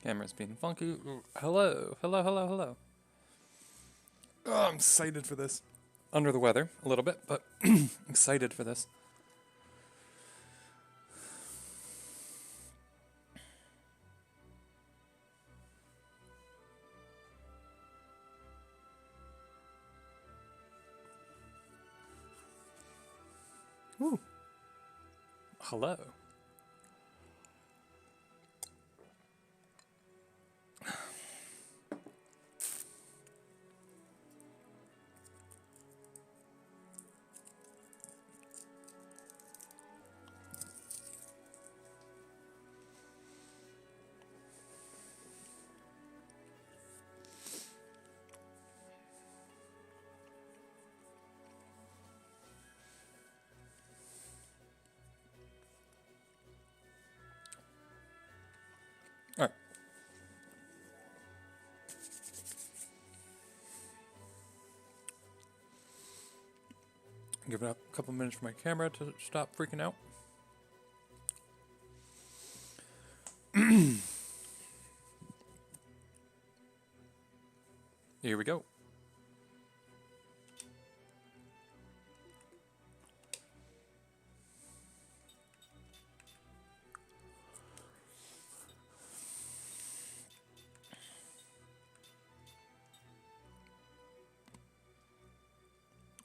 Camera's being funky. Ooh, hello, hello, hello, hello. Oh, I'm excited for this. Under the weather a little bit, but excited for this. Ooh. Hello. All right. Give it up a couple minutes for my camera to stop freaking out. Here we go.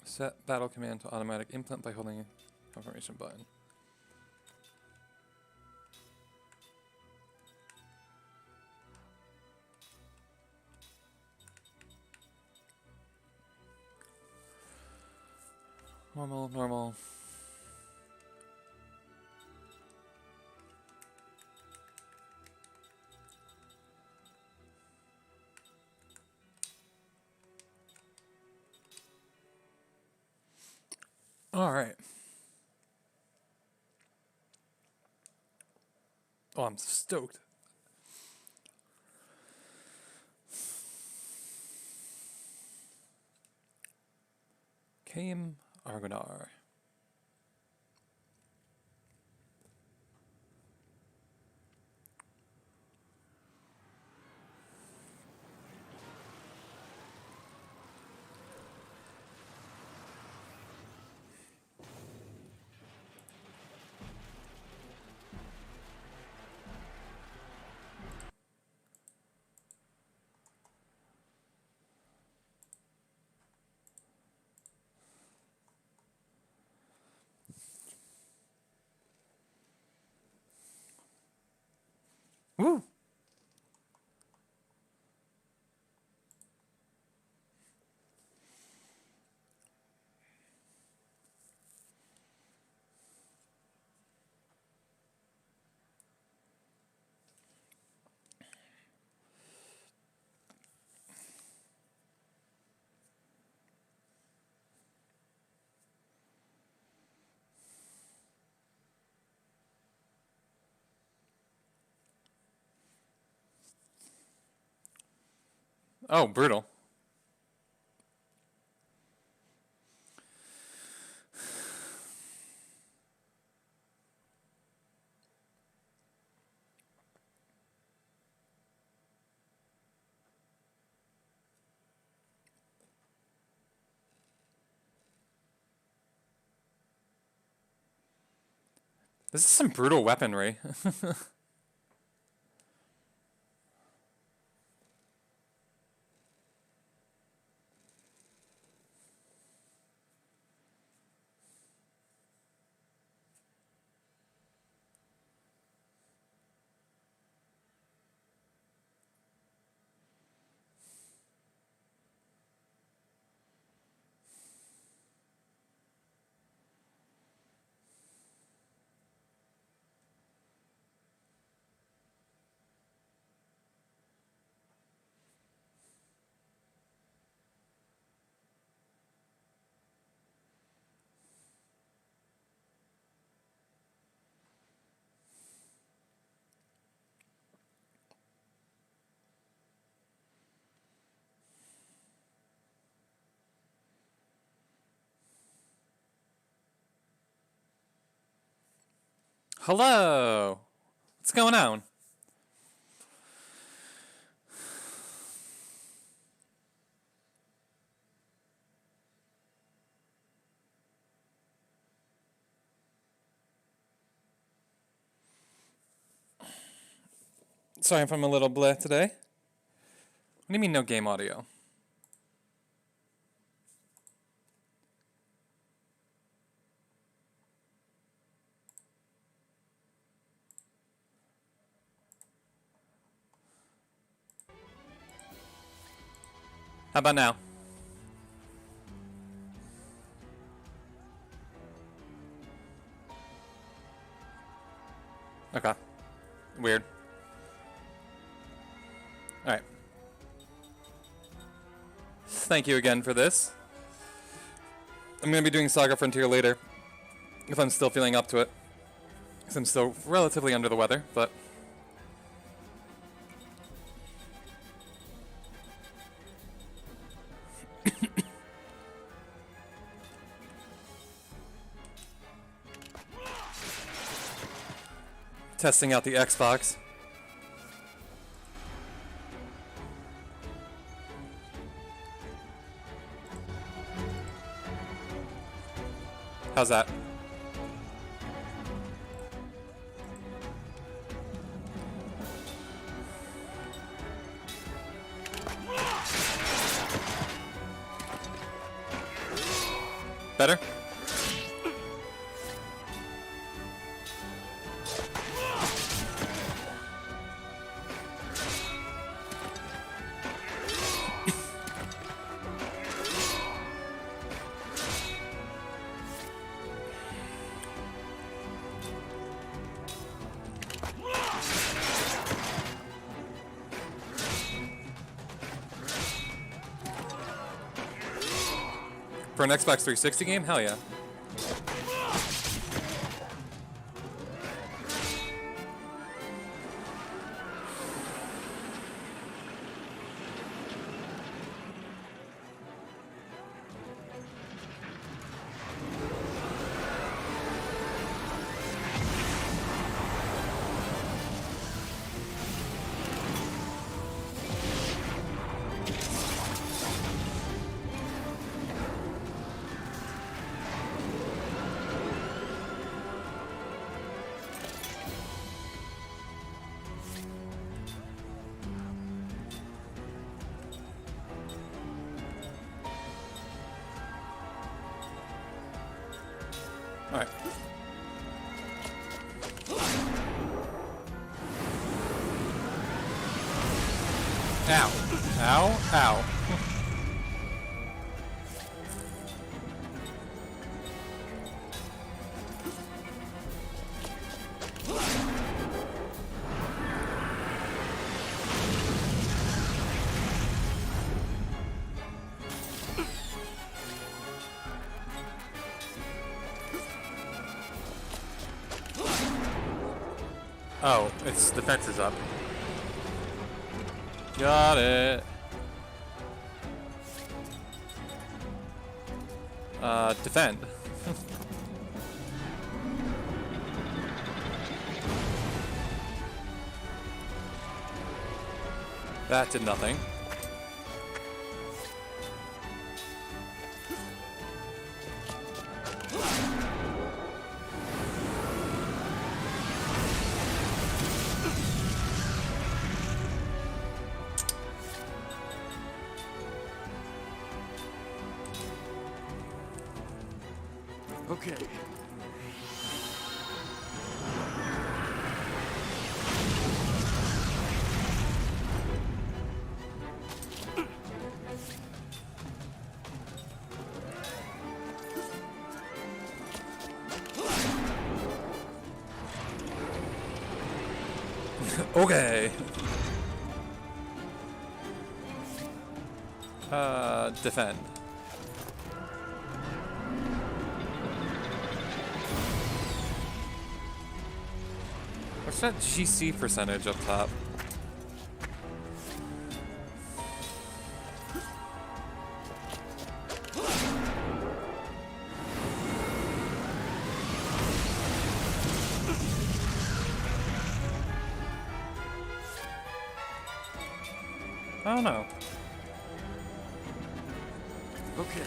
Set battle command to automatic implant by holding confirmation button. Normal, normal. All right. Oh, I'm stoked. Came Argonar. Woo! Oh, brutal. This is some brutal weaponry. Hello. What's going on? Sorry if I'm a little bleh today. What do you mean no game audio? How about now? Okay. Weird. Alright. Thank you again for this. I'm going to be doing Saga Frontier later, if I'm still feeling up to it. Because I'm still relatively under the weather, but... testing out the Xbox. How's that? Better? For an Xbox 360 game? Hell yeah. Alright. Ow. Ow. Ow. Oh, its defense is up. Got it. Defend. That did nothing. Okay. Okay. Defend. What's that GC percentage up top? I don't know. Okay.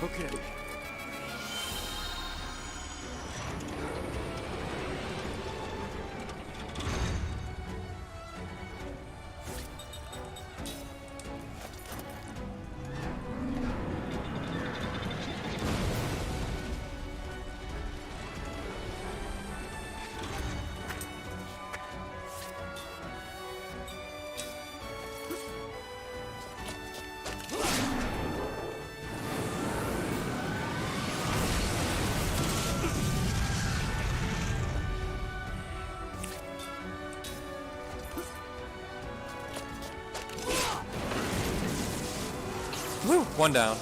Okay. Woo! One down.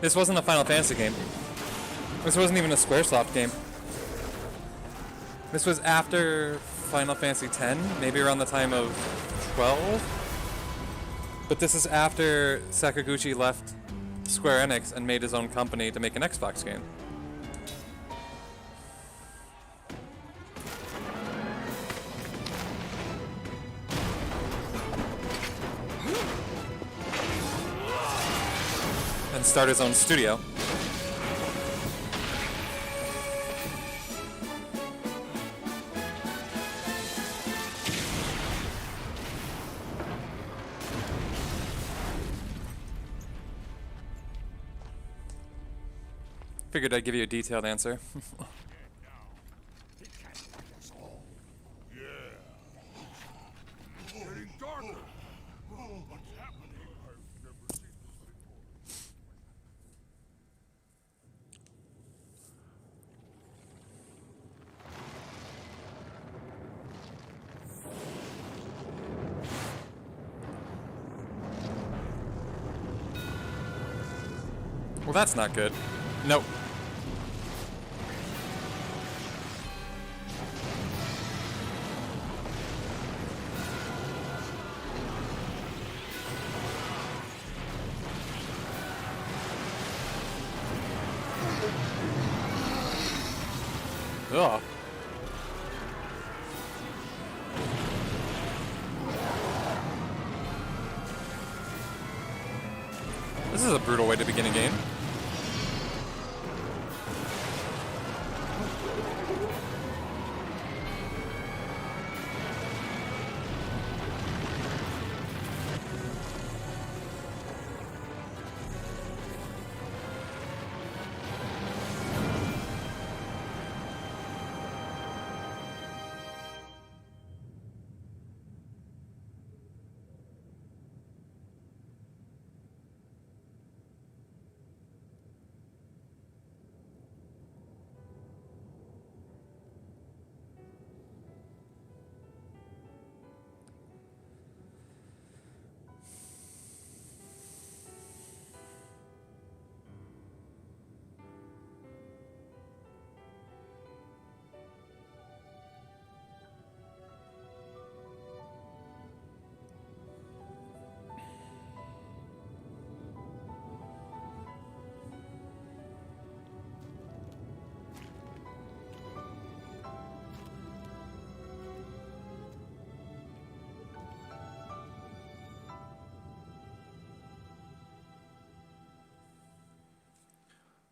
This wasn't a Final Fantasy game. This wasn't even a Squaresoft game. This was after Final Fantasy X, maybe around the time of 12. But this is after Sakaguchi left Square Enix and made his own company to make an Xbox game. And start his own studio. Figured I'd give you a detailed answer. Getting darker. What's happening? I've never seen this before. Well, that's not good. Nope. Ugh. This is a brutal way to begin a game.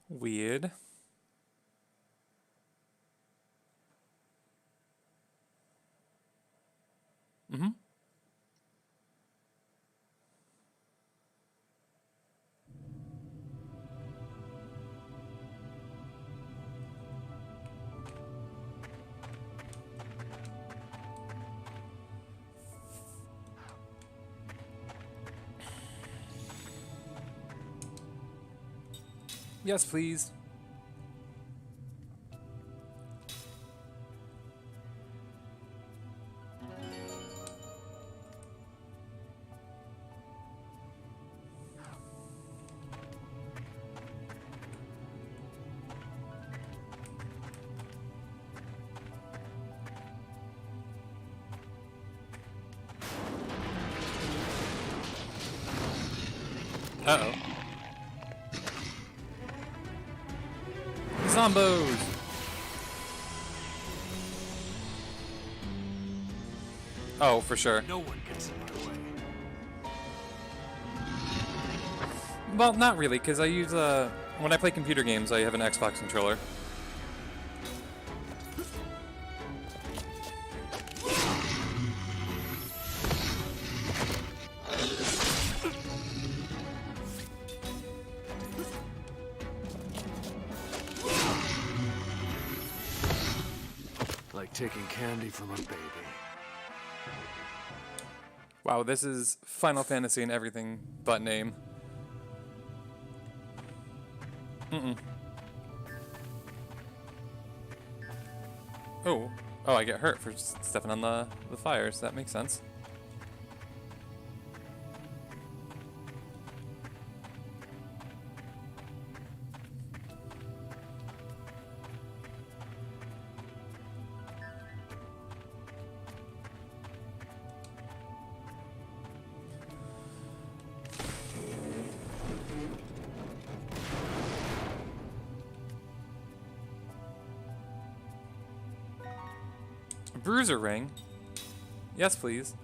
Weird. Mm-hmm. Yes, please. Uh-oh. Zombos! Oh, for sure. No one gets in my way. Well, not really, because I use, when I play computer games, I have an Xbox controller. Like taking candy from a baby. Wow, this is Final Fantasy and everything but name. Oh. Oh, I get hurt for stepping on the fire, so that makes sense. Bruiser ring? Yes, please.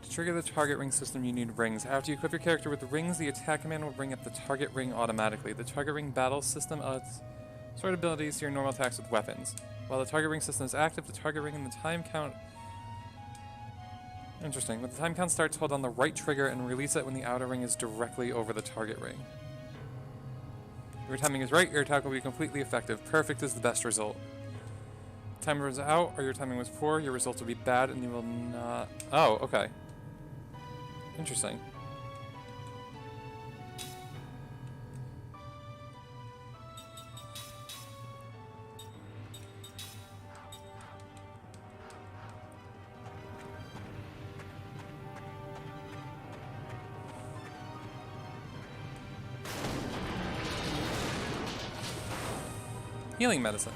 To trigger the target ring system, you need rings. After you equip your character with the rings, the attack command will bring up the target ring automatically. The target ring battle system adds sword abilities to your normal attacks with weapons. While the target ring system is active, the target ring and the time count... Interesting. When the time count starts, hold on the right trigger and release it when the outer ring is directly over the target ring. If your timing is right, your attack will be completely effective. Perfect is the best result. Timer is out, or your timing was poor, your results will be bad, and you will not... Oh, okay. Interesting. Healing medicine.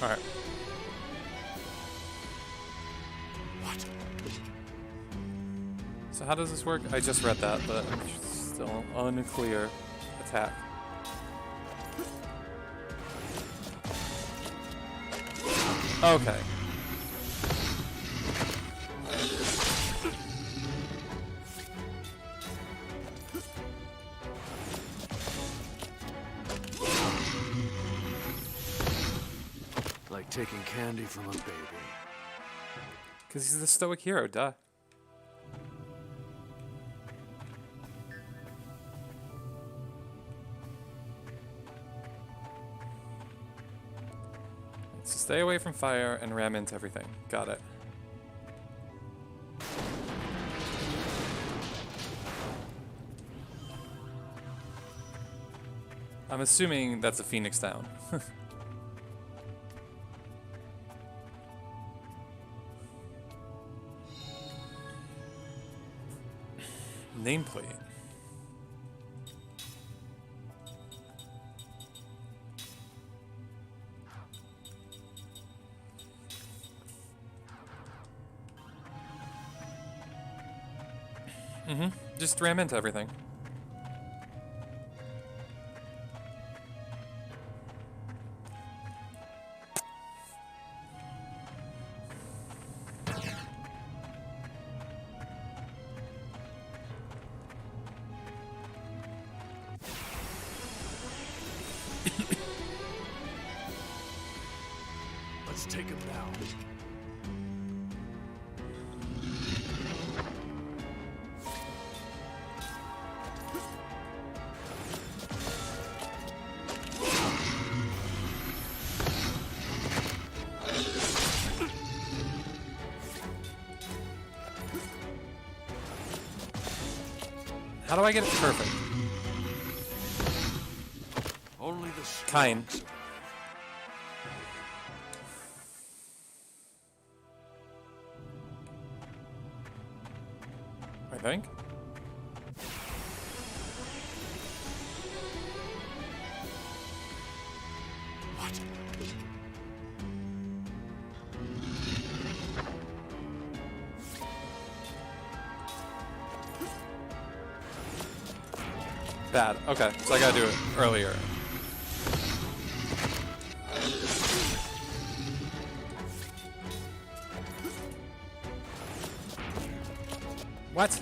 Alright. What? So how does this work? I just read that, but I'm still unclear. Attack. Okay. Like taking candy from a baby. Because he's the stoic hero, duh. So stay away from fire and ram into everything. Got it. I'm assuming that's a Phoenix down. Nameplate. Just ram into everything. Let's take him down. How do I get it perfect? Only the strong Kind. survive. I think. Bad. Okay, so I gotta do it earlier. What?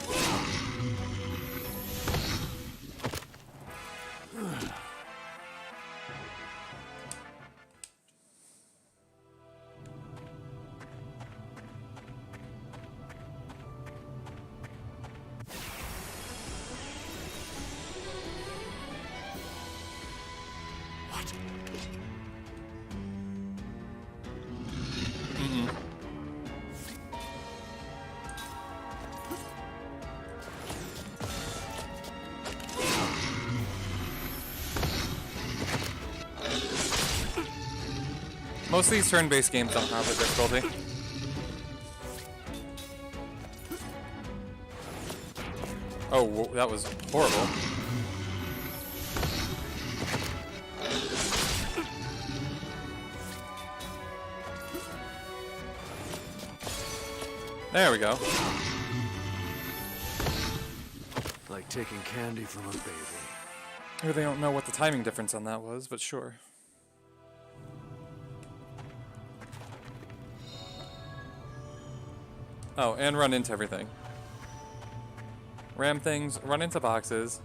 Most of these turn-based games don't have the difficulty. Oh, that was horrible. There we go. Like taking candy from a baby. Or they don't know what the timing difference on that was, but sure. Oh, and run into everything. Ram things, run into boxes.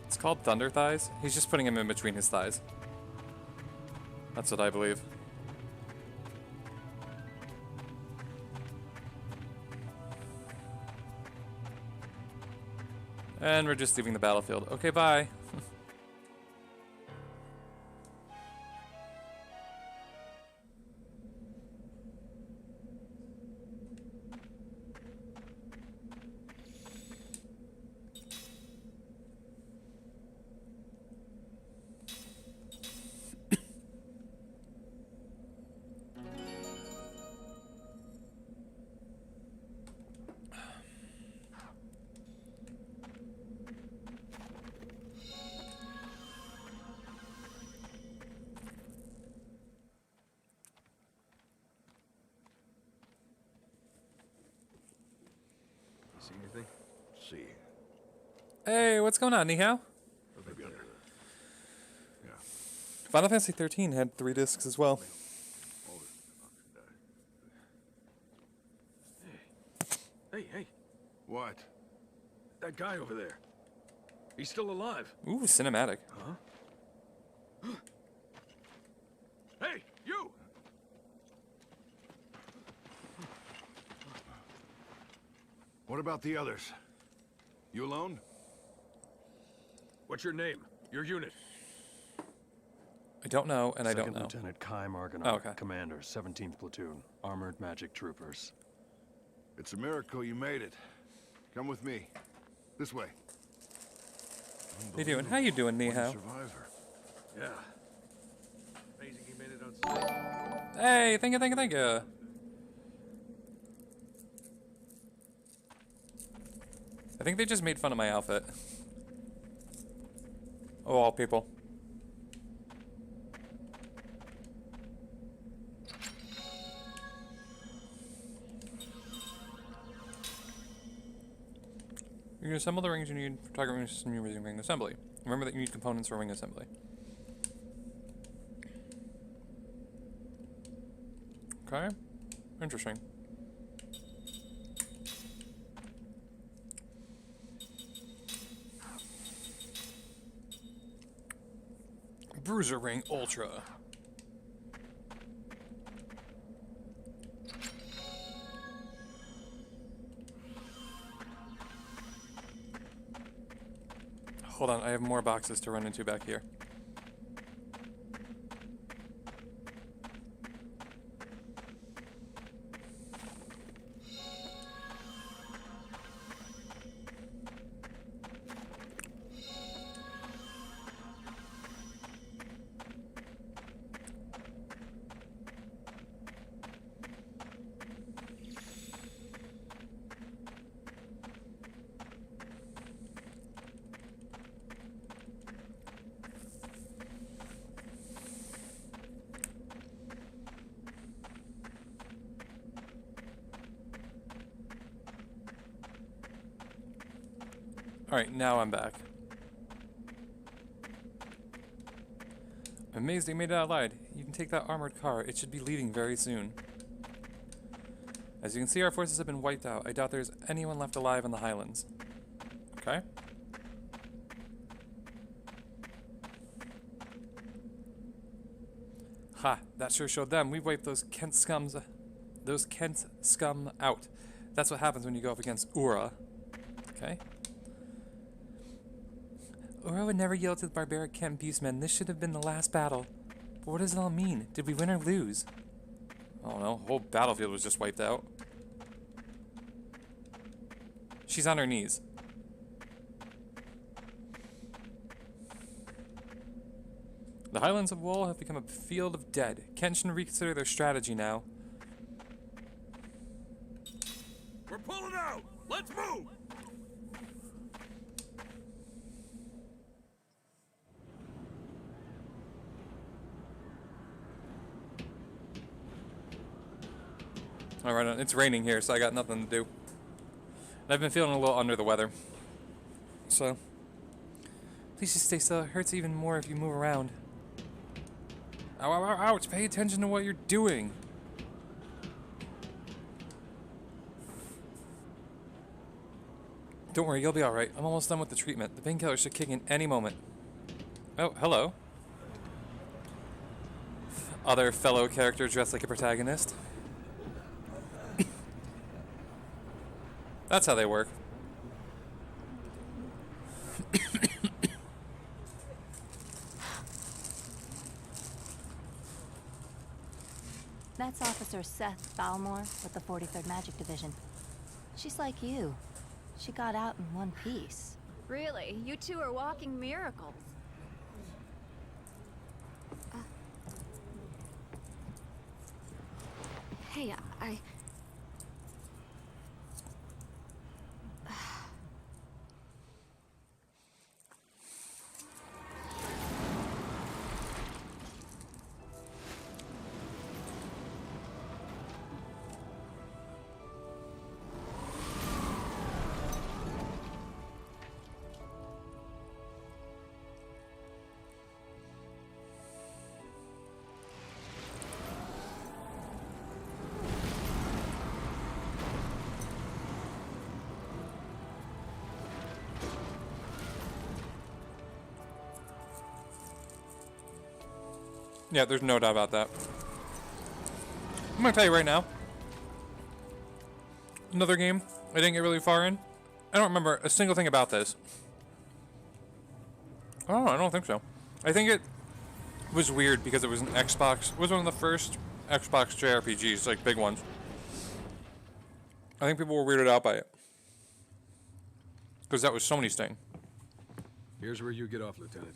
It's called Thunder Thighs. He's just putting him in between his thighs. That's what I believe. And we're just leaving the battlefield. Okay, bye. See anything? See. Hey, what's going on, Nihao? Maybe under. Yeah. Final Fantasy 13 had 3 discs as well. Hey. What? That guy over there. He's still alive. Ooh, cinematic. Huh? Hey, you! What about the others? You alone? What's your name? Your unit? I don't know, and I don't Second know. Lieutenant Kai Marganar, Oh, okay. Commander, 17th Platoon, Armored Magic Troopers. It's a miracle you made it. Come with me. This way. How you doing? How you doing, What a Nihao? survivor. Yeah. Amazing he made it outside. Hey, thank you. I think they just made fun of my outfit. Oh, all people. You can assemble the rings you need for target ring system using ring assembly. Remember that you need components for ring assembly. Okay. Interesting. Bruiser Ring Ultra. Hold on, I have more boxes to run into back here. Alright, now I'm back. I'm amazed they made it out alive. You can take that armored car. It should be leaving very soon. As you can see, our forces have been wiped out. I doubt there's anyone left alive in the Highlands. Okay. Ha, that sure showed them. We wiped those Kent scum out. That's what happens when you go up against Ura. Okay. Ura would never yield to the barbaric Kent beastmen. This should have been the last battle. But what does it all mean? Did we win or lose? I don't know. The whole battlefield was just wiped out. She's on her knees. The Highlands of Wool have become a field of dead. Kent should reconsider their strategy now. We're pulling out! Let's move! Alright, it's raining here, so I got nothing to do. And I've been feeling a little under the weather. So, please just stay still. It hurts even more if you move around. Ow, ow, ow, ouch! Pay attention to what you're doing! Don't worry, you'll be alright. I'm almost done with the treatment. The painkiller should kick in any moment. Oh, hello. Other fellow character dressed like a protagonist. That's how they work. That's Officer Seth Balmore with the 43rd Magic Division. She's like you. She got out in one piece. Really? You two are walking miracles. Hey, I... Yeah, there's no doubt about that. I'm gonna tell you right now. Another game I didn't get really far in. I don't remember a single thing about this. Oh, I don't think so. I think it was weird because it was an Xbox. It was one of the first Xbox JRPGs, like big ones. I think people were weirded out by it. Because that was Sony's thing. Here's where you get off, Lieutenant.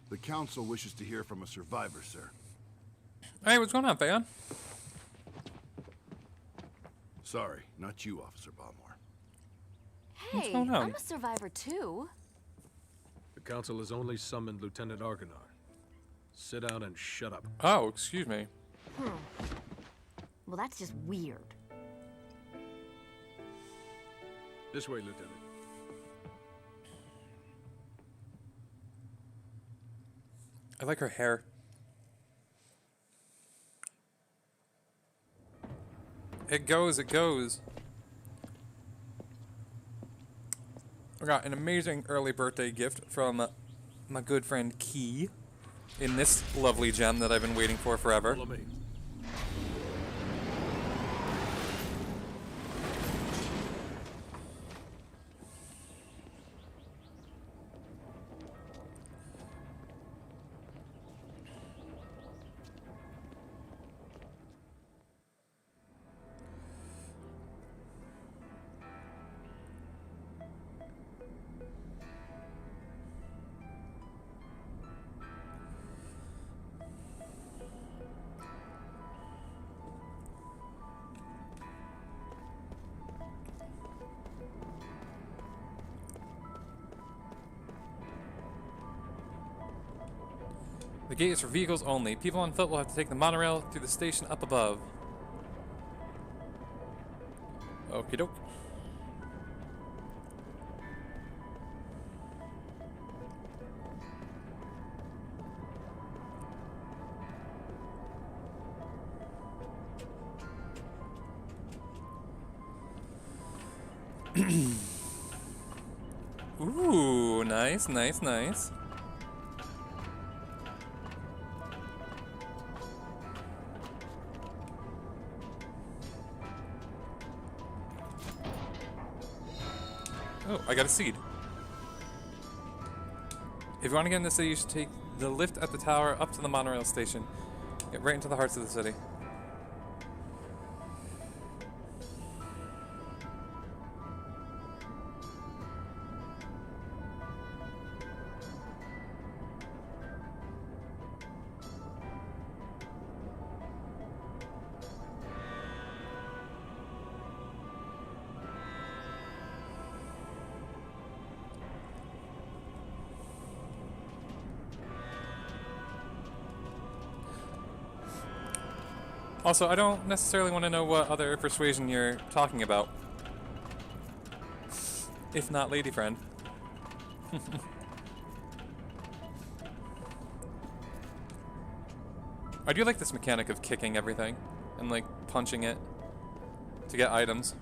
The Council wishes to hear from a survivor, sir. Hey, what's going on, Fayon? Sorry, not you, Officer Balmore. Hey, going on? I'm a survivor too. The Council has only summoned Lieutenant Argonar. Sit down and shut up. Oh, excuse me. Well, that's just weird. This way, Lieutenant. I like her hair. It goes, it goes. I got an amazing early birthday gift from my good friend Key in this lovely gem that I've been waiting for forever. Follow me. The gate is for vehicles only. People on foot will have to take the monorail through the station up above. Okie doke. Ooh, nice, nice, nice. Oh, I got a seed. If you want to get in the city, you should take the lift at the tower up to the monorail station. Get right into the hearts of the city. Also, I don't necessarily want to know what other persuasion you're talking about. If not lady friend. I do like this mechanic of kicking everything and like punching it to get items.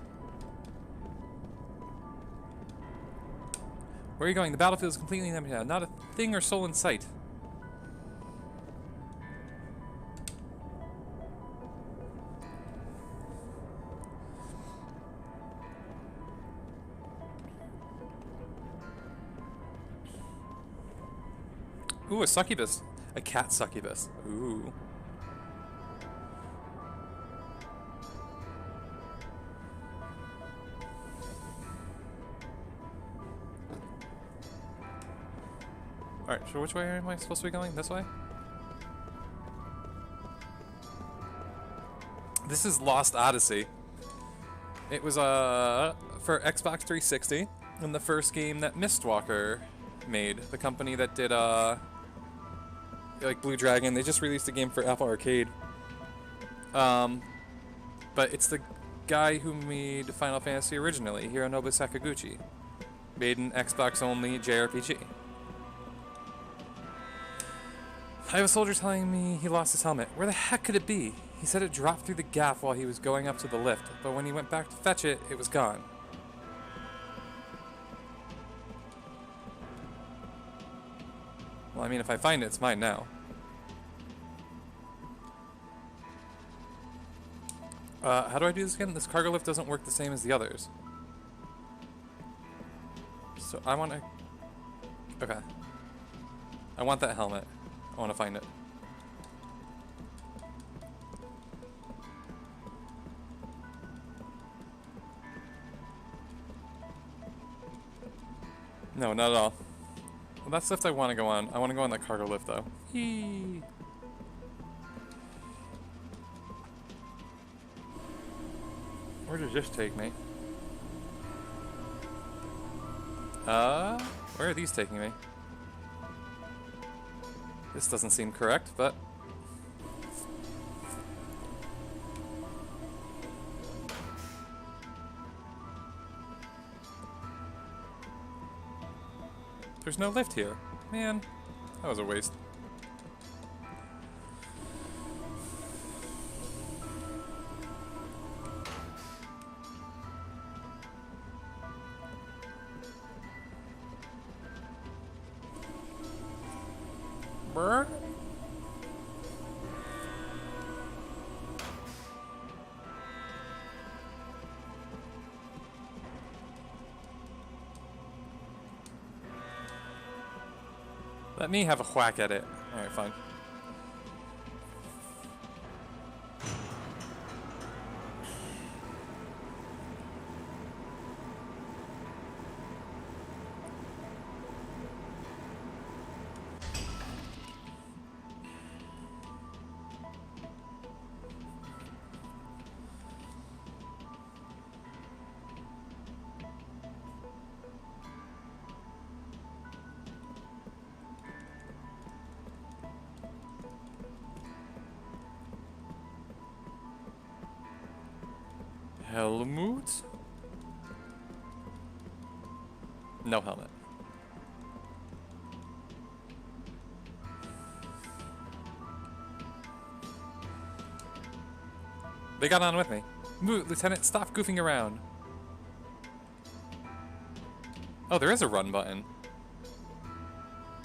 Where are you going? The battlefield is completely empty now. Not a thing or soul in sight. Ooh, a succubus. A cat succubus. Ooh. Alright, so which way am I supposed to be going? This way? This is Lost Odyssey. It was for Xbox 360 and the first game that Mistwalker made. The company that did like Blue Dragon. They just released a game for Apple Arcade. But it's the guy who made Final Fantasy originally, Hironobu Sakaguchi. Made an Xbox only JRPG. I have a soldier telling me he lost his helmet. Where the heck could it be? He said it dropped through the gap while he was going up to the lift, but when he went back to fetch it, it was gone. Well, I mean, if I find it, it's mine now. How do I do this again? This cargo lift doesn't work the same as the others. So I want to... Okay. I want that helmet. I want to find it. No, not at all. Well, that's lift I want to go on. I want to go on that cargo lift, though. Yee. Where does this take me? Where are these taking me? This doesn't seem correct, but... There's no lift here. Man, that was a waste. Brr. Let me have a whack at it. Alright, fine. Helmut? No helmet. They got on with me. Lieutenant, stop goofing around. Oh, there is a run button.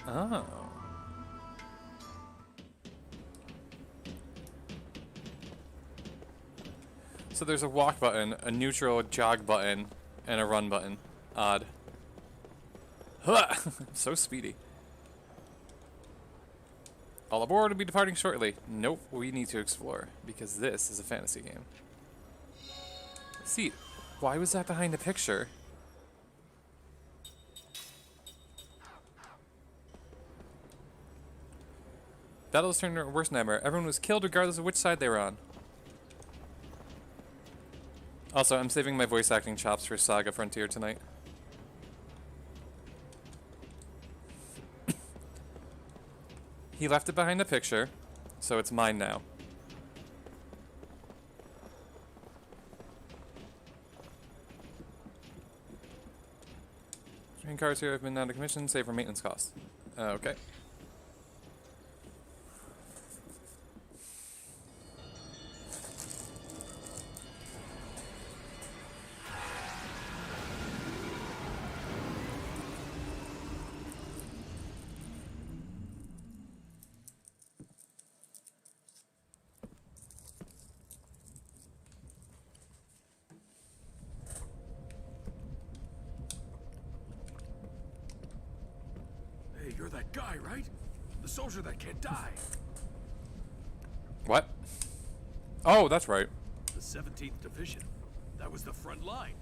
Oh. So there's a walk button, a neutral jog button, and a run button. Odd. Huh! So speedy. All aboard will be departing shortly. Nope, we need to explore, because this is a fantasy game. See, why was that behind a picture? Battles turned into a worse nightmare. Everyone was killed regardless of which side they were on. Also, I'm saving my voice acting chops for Saga Frontier tonight. He left it behind a picture, so it's mine now. Train cars here have been out of commission, save for maintenance costs. Okay. Hey, you're that guy, right? The soldier that can't die. What? Oh, that's right. The 17th Division. That was the front line.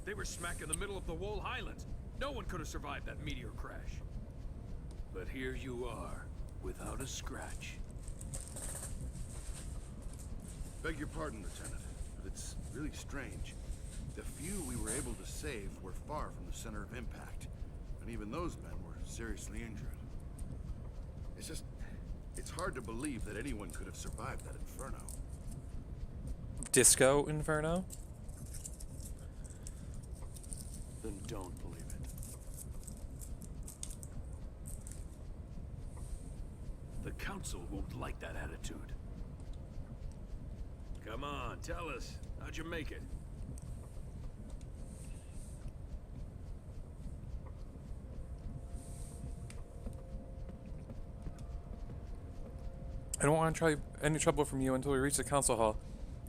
They were smack in the middle of the Wool Highlands. No one could have survived that meteor crash. But here you are, without a scratch. Beg your pardon, Lieutenant, but it's really strange. The few we were able to save were far from the center of impact, and even those men were seriously injured. It's hard to believe that anyone could have survived that inferno. Disco Inferno? Then don't believe it. The Council won't like that attitude. Come on, tell us. How'd you make it? I don't want to try any trouble from you until we reach the council hall.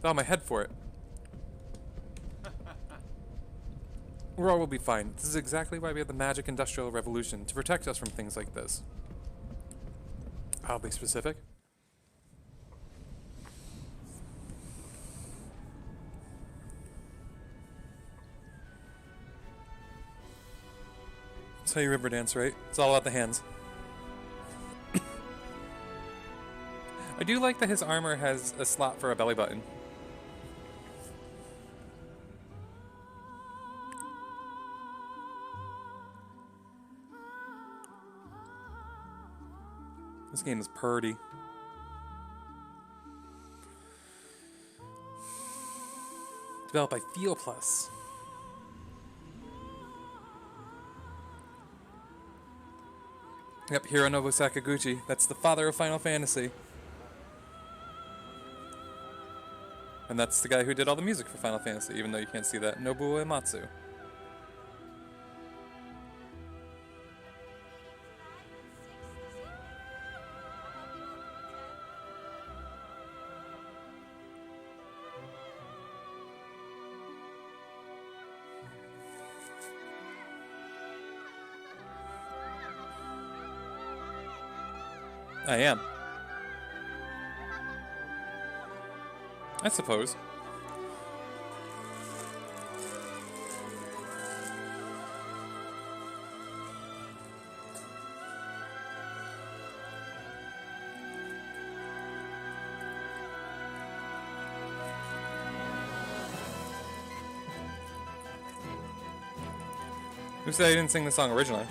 Oh, my head for it. We're all will be fine. This is exactly why we have the magic industrial revolution, to protect us from things like this. I'll be specific. That's how you river dance, right? It's all about the hands. I do like that his armor has a slot for a belly button. This game is purty. Developed by Feel Plus. Yep, Hironobu Sakaguchi. That's the father of Final Fantasy. And that's the guy who did all the music for Final Fantasy, even though you can't see that. Nobuo Uematsu. I am. I suppose. Who said I didn't sing the song originally?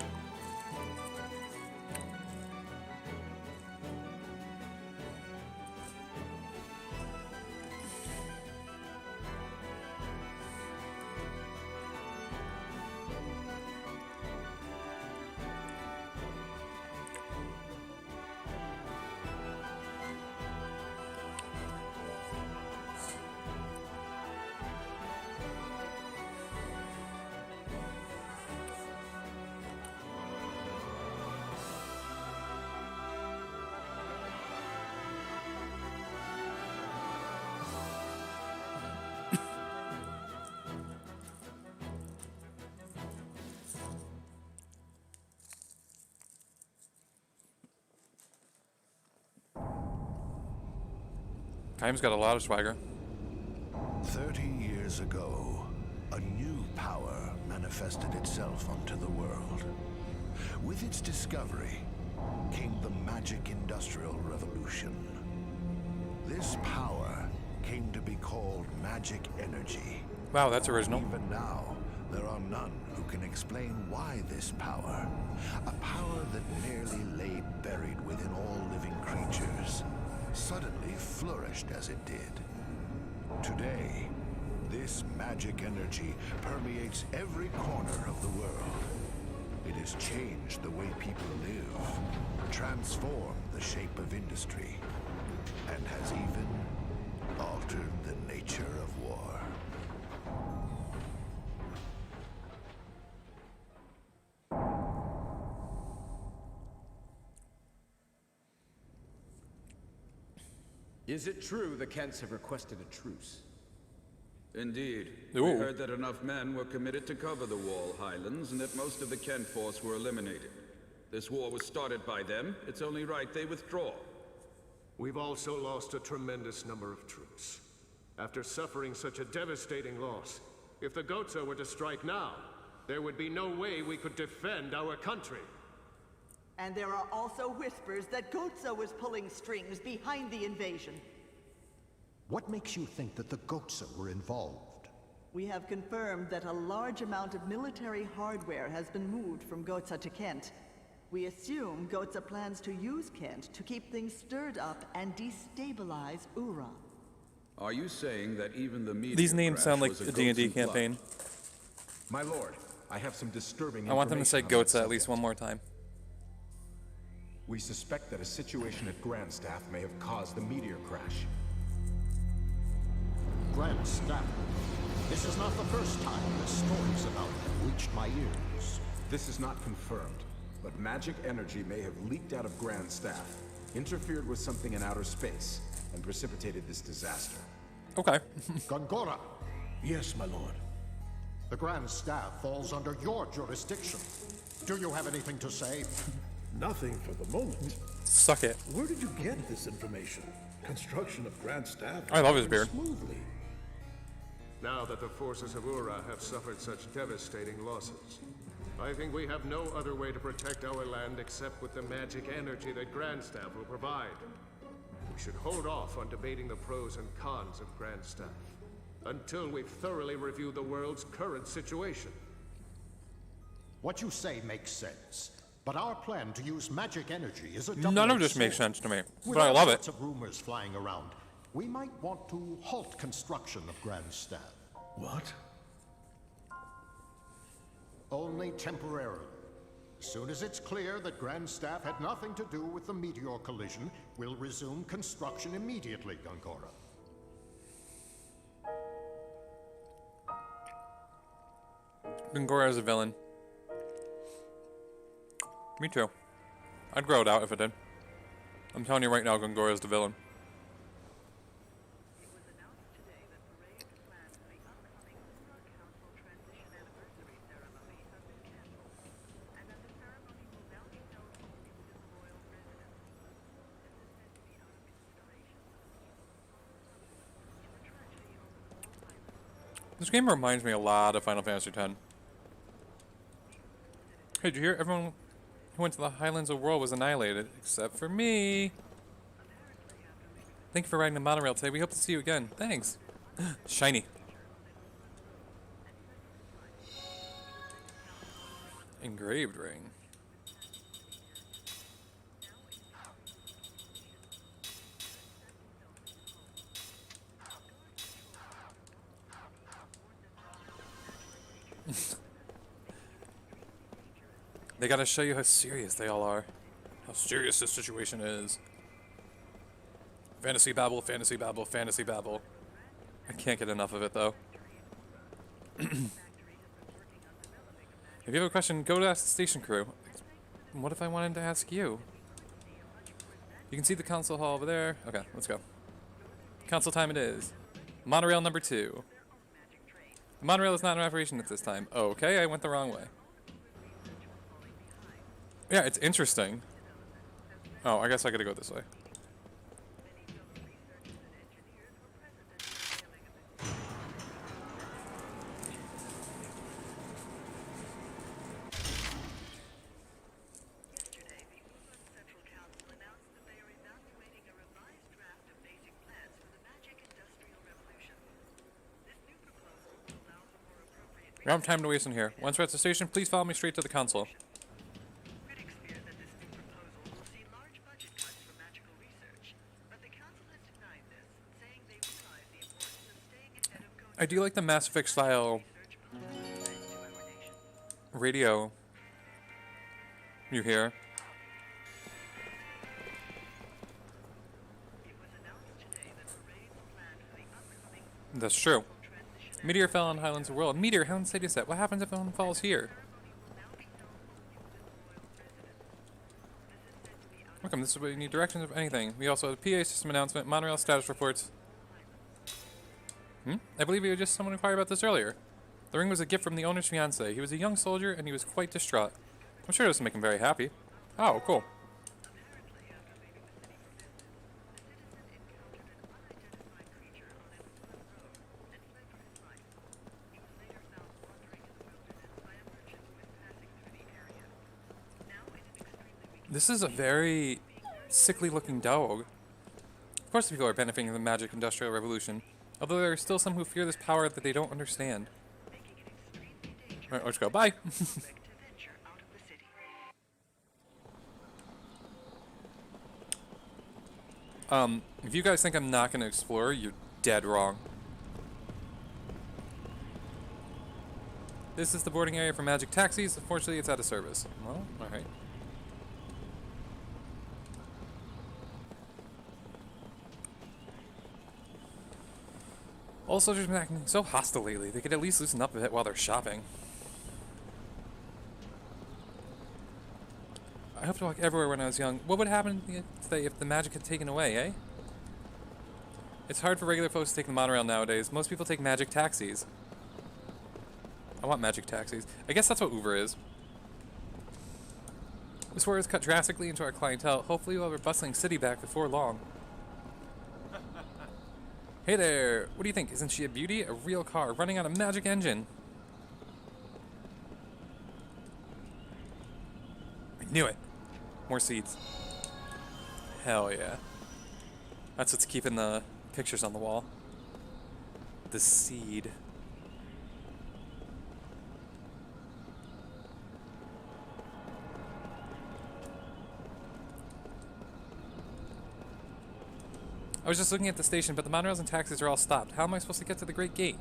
Time's got a lot of swagger. 30 years ago, a new power manifested itself onto the world. With its discovery came the magic industrial revolution. This power came to be called magic energy. Wow, that's original. Even now, there are none who can explain why this power, a power that merely lay buried within all living creatures, suddenly flourished as it did. Today, this magic energy permeates every corner of the world. It has changed the way people live, transformed the shape of industry, and has even altered the nature of war. Is it true the Kents have requested a truce? Indeed. Ooh. We heard that enough men were committed to cover the Wall Highlands and that most of the Kent force were eliminated. This war was started by them. It's only right they withdraw. We've also lost a tremendous number of troops. After suffering such a devastating loss, if the Goatsa were to strike now, there would be no way we could defend our country. And there are also whispers that Goatsa was pulling strings behind the invasion. What makes you think that the Goatsa were involved? We have confirmed that a large amount of military hardware has been moved from Goatsa to Kent. We assume Goatsa plans to use Kent to keep things stirred up and destabilize Ura. Are you saying that even the meteor These names crash sound like was a D&D Goatsu plot? campaign. My lord, I have some disturbing I want them to say information on that Goatsa at least subject. one more time. We suspect that a situation at Grandstaff may have caused the meteor crash. Grandstaff. This is not the first time that stories about them reached my ears. This is not confirmed, but magic energy may have leaked out of Grandstaff, interfered with something in outer space, and precipitated this disaster. Okay. Gongora, Yes, my lord. the Grand Staff falls under your jurisdiction. Do you have anything to say? Nothing for the moment. Suck it. Where did you get this information? Construction of Grand Staff I love his went beard. smoothly. Now that the forces of Ura have suffered such devastating losses, I think we have no other way to protect our land except with the magic energy that Grandstaff will provide. We should hold off on debating the pros and cons of Grandstaff until we've thoroughly reviewed the world's current situation. What you say makes sense. But our plan to use magic energy is a None of this makes sense to me, With but I all love sorts it. of rumors flying around, we might want to halt construction of Grandstaff. What? Only temporarily. As soon as it's clear that Grandstaff had nothing to do with the meteor collision, we'll resume construction immediately, Gongora. Gongora is a villain. Me too. I'd grow it out if it did. I'm telling you right now, Gongora is the villain. This game reminds me a lot of Final Fantasy X. Hey, did you hear? Everyone who went to the Highlands of World was annihilated, except for me. Thank you for riding the monorail today. We hope to see you again. Thanks. Shiny. Engraved ring. They gotta show you how serious they all are. How serious this situation is. Fantasy babble, fantasy babble, fantasy babble. I can't get enough of it though. If you have a question, go to ask the station crew. What if I wanted to ask you? You can see the console hall over there. Okay, let's go. Console time it is. Monorail number 2. The monorail is not in operation at this time. Oh, okay, I went the wrong way. Yeah, it's interesting. Oh, I guess I gotta go this way. We don't have time to waste in here. Once we're at the station, please follow me straight to the console. I do like the Mass Effect style radio you hear. That's true. Meteor fell on Highlands of the World. Meteor, how inside is that? What happens if one falls here? Welcome, this is what you need directions of anything. We also have a PA system announcement, monorail status reports. I believe you were just someone inquired about this earlier. The ring was a gift from the owner's fiancé. He was a young soldier and he was quite distraught. I'm sure it doesn't make him very happy. Oh, cool. This is a very sickly looking dog. Of course people are benefiting from the magic industrial revolution, although there are still some who fear this power that they don't understand. Alright, let's go. Bye! If you guys think I'm not going to explore, you're dead wrong. This is the boarding area for magic taxis. Unfortunately, it's out of service. Well, alright. All soldiers have been acting so hostile lately. They could at least loosen up a bit while they're shopping. I hope to walk everywhere when I was young. What would happen today if the magic had taken away, eh? It's hard for regular folks to take the monorail nowadays. Most people take magic taxis. I want magic taxis. I guess that's what Uber is. This war has cut drastically into our clientele. Hopefully we'll have a bustling city back before long. Hey there! What do you think? Isn't she a beauty? A real car running on a magic engine. I knew it! More seeds. Hell yeah. That's what's keeping the pictures on the wall. The seed. I was just looking at the station, but the monorails and taxis are all stopped. How am I supposed to get to the Great Gate?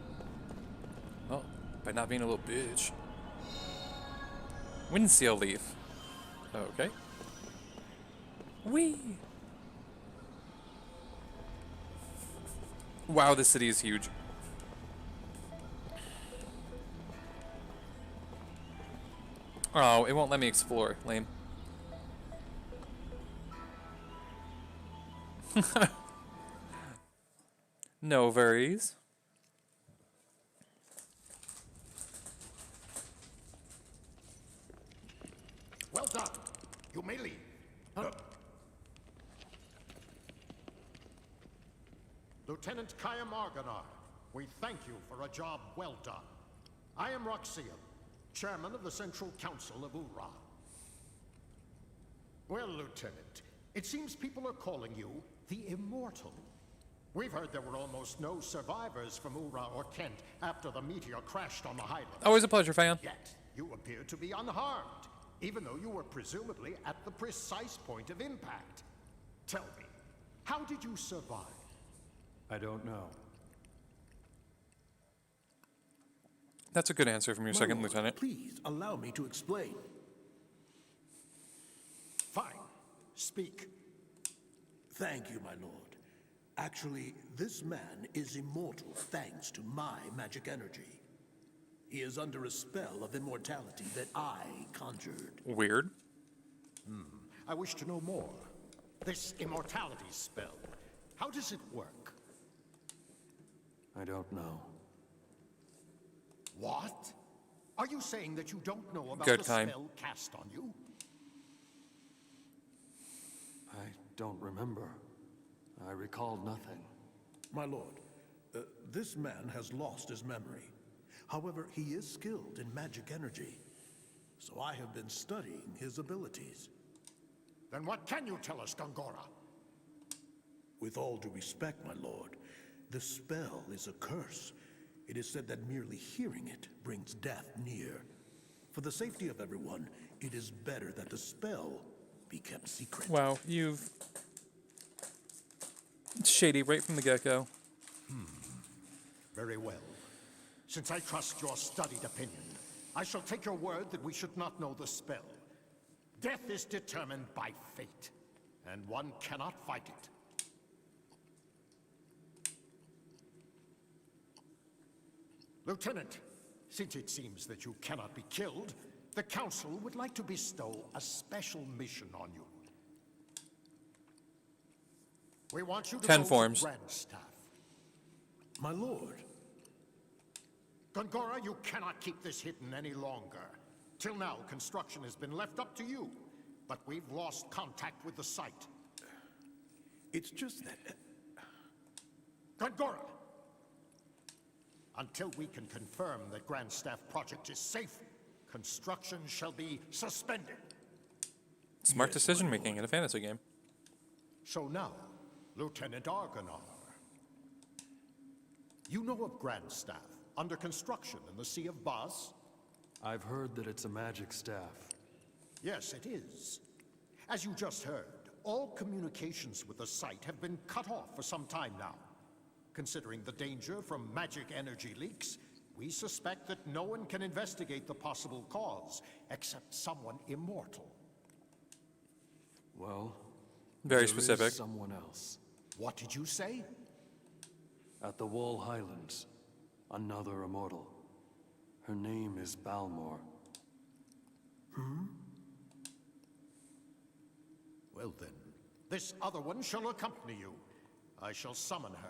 Well, by not being a little bitch. Windseal leaf. Okay. Whee! Wow, this city is huge. Oh, it won't let me explore. Lame. No worries. Well done. You may leave. Lieutenant Kaya Marganar, we thank you for a job well done. I am Roxian, chairman of the Central Council of Ura. Well, Lieutenant, it seems people are calling you the Immortal. We've heard there were almost no survivors from Ura or Kent after the meteor crashed on the Highlands. Always a pleasure, fan. Yet, you appear to be unharmed, even though you were presumably at the precise point of impact. Tell me, how did you survive? I don't know. That's a good answer from your second Lord, lieutenant. Please allow me to explain. Fine. Speak. Thank you, my lord. Actually, this man is immortal thanks to my magic energy. He is under a spell of immortality that I conjured. Weird. I wish to know more. This immortality spell, how does it work? I don't know. What? Are you saying that you don't know about Good the time. spell cast on you? I don't remember. I recall nothing. My lord, this man has lost his memory. However, he is skilled in magic energy. So I have been studying his abilities. Then what can you tell us, Gongora? With all due respect, my lord, the spell is a curse. It is said that merely hearing it brings death near. For the safety of everyone, it is better that the spell be kept secret. Wow, you've... It's shady right from the get-go. Very well. Since I trust your studied opinion, I shall take your word that we should not know the spell. Death is determined by fate, and one cannot fight it. Lieutenant, since it seems that you cannot be killed, the Council would like to bestow a special mission on you. We want you to Ten go forms. to Grandstaff. My lord. Gongora, you cannot keep this hidden any longer. Till now, construction has been left up to you, but we've lost contact with the site. It's just that... Gongora! Until we can confirm that Grandstaff project is safe, construction shall be suspended. Smart decision-making in a fantasy game. So now, Lieutenant Argonar, you know of Grandstaff, under construction in the Sea of Baz? I've heard that it's a magic staff. Yes, it is. As you just heard, all communications with the site have been cut off for some time now. Considering the danger from magic energy leaks, we suspect that no one can investigate the possible cause, except someone immortal. Well, Very there specific. is someone else. What did you say? At the Wall Highlands, another immortal. Her name is Balmor. Well then, this other one shall accompany you. I shall summon her.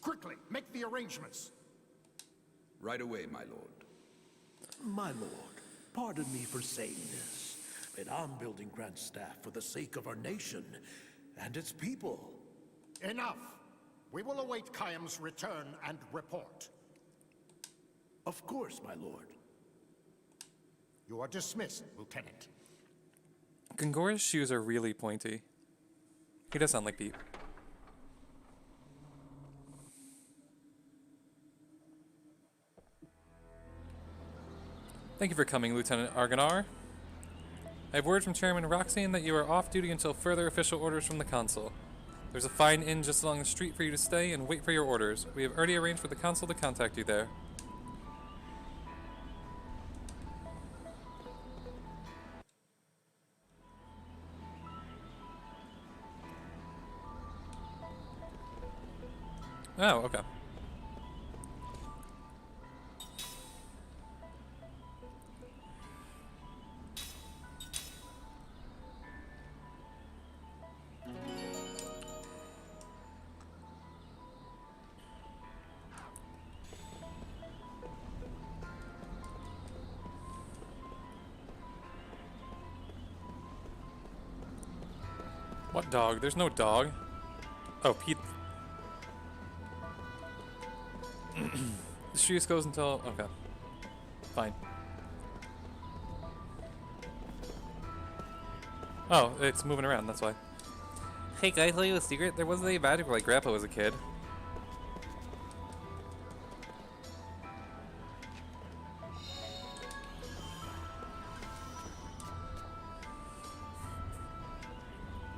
Quickly, make the arrangements. Right away, my lord. My lord, pardon me for saying this, but I'm building Grandstaff for the sake of our nation and its people. Enough! We will await Khaim's return and report. Of course, my lord. You are dismissed, Lieutenant. Gongora's shoes are really pointy. He does sound like Pete. Thank you for coming, Lieutenant Argonar. I have word from Chairman Roxane that you are off duty until further official orders from the Council. There's a fine inn just along the street for you to stay and wait for your orders. We have already arranged for the Council to contact you there. Oh, okay. What dog? There's no dog. Oh, Pete. The street goes until... Okay. Fine. Oh, it's moving around, that's why. Hey, can I tell you a secret? There wasn't any magic like Grandpa was a kid.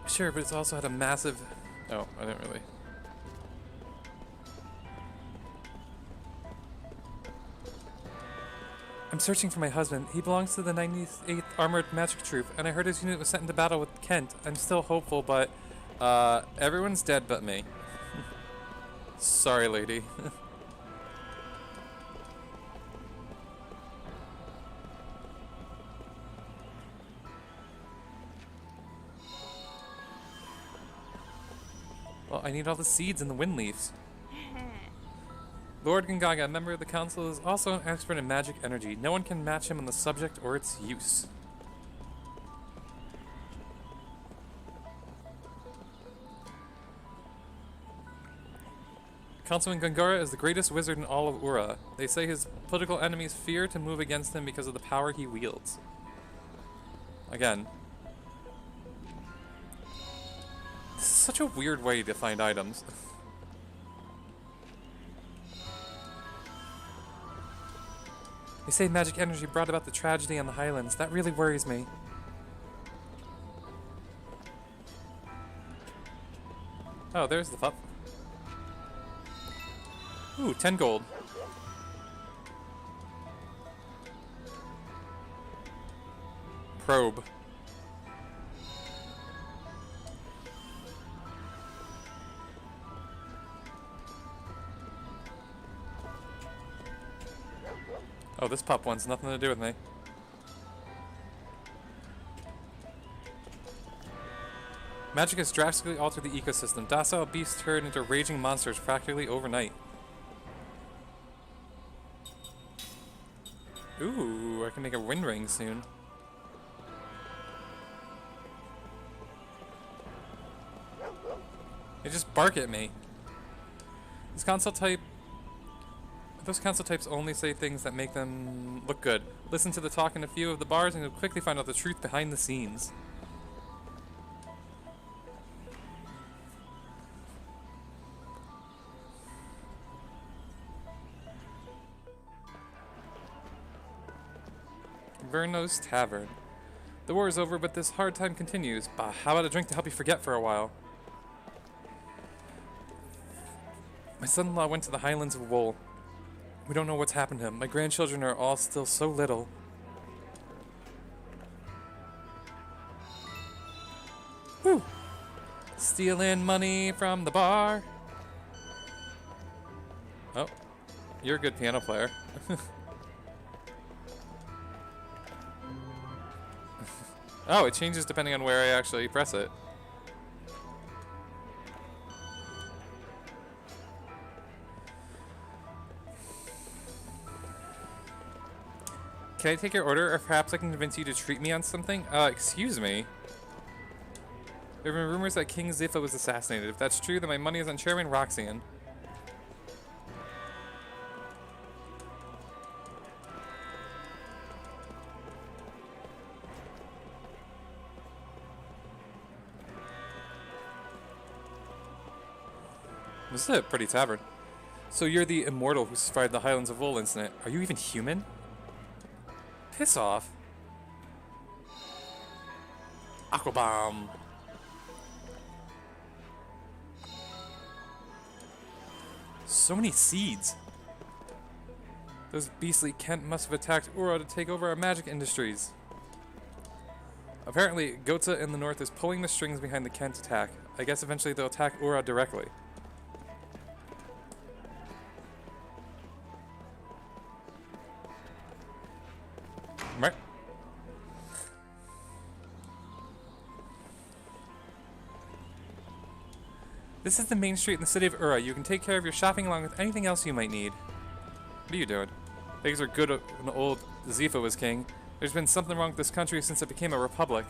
Sure, but it's also had a massive... Oh, I didn't really... I'm searching for my husband. He belongs to the 98th Armored Magic Troop, and I heard his unit was sent into battle with Kent. I'm still hopeful, but everyone's dead but me. Sorry, lady. Well, I need all the seeds and the wind leaves. Lord Gongaga, a member of the council, is also an expert in magic energy. No one can match him on the subject or its use. Councilman Gongora is the greatest wizard in all of Ura. They say his political enemies fear to move against him because of the power he wields. Again. This is such a weird way to find items. They say magic energy brought about the tragedy on the Highlands. That really worries me. Oh, there's the pup. Ooh, 10 gold. Probe. Oh, this pup wants nothing to do with me. Magic has drastically altered the ecosystem. Docile beasts turned into raging monsters practically overnight. Ooh, I can make a wind ring soon. They just bark at me. Those council types only say things that make them look good. Listen to the talk in a few of the bars and you'll quickly find out the truth behind the scenes. Verno's Tavern. The war is over, but this hard time continues. Bah, how about a drink to help you forget for a while? My son-in-law went to the Highlands of Wool. We don't know what's happened to him. My grandchildren are all still so little. Whew! Stealing money from the bar. Oh, you're a good piano player. Oh, it changes depending on where I actually press it. Can I take your order, or perhaps I can convince you to treat me on something? Excuse me? There have been rumors that King Ziffa was assassinated. If that's true, then my money is on Chairman Roxanne. This is a pretty tavern. So you're the immortal who survived the Highlands of Wool incident. Are you even human? Piss off. Aquabomb. So many seeds. Those beastly Kent must have attacked Ura to take over our magic industries. Apparently, Gotza in the north is pulling the strings behind the Kent attack. I guess eventually they'll attack Ura directly. Right. This is the main street in the city of Ura. You can take care of your shopping along with anything else you might need. What are you doing? Things are good when old Ziffa was king. There's been something wrong with this country since it became a republic.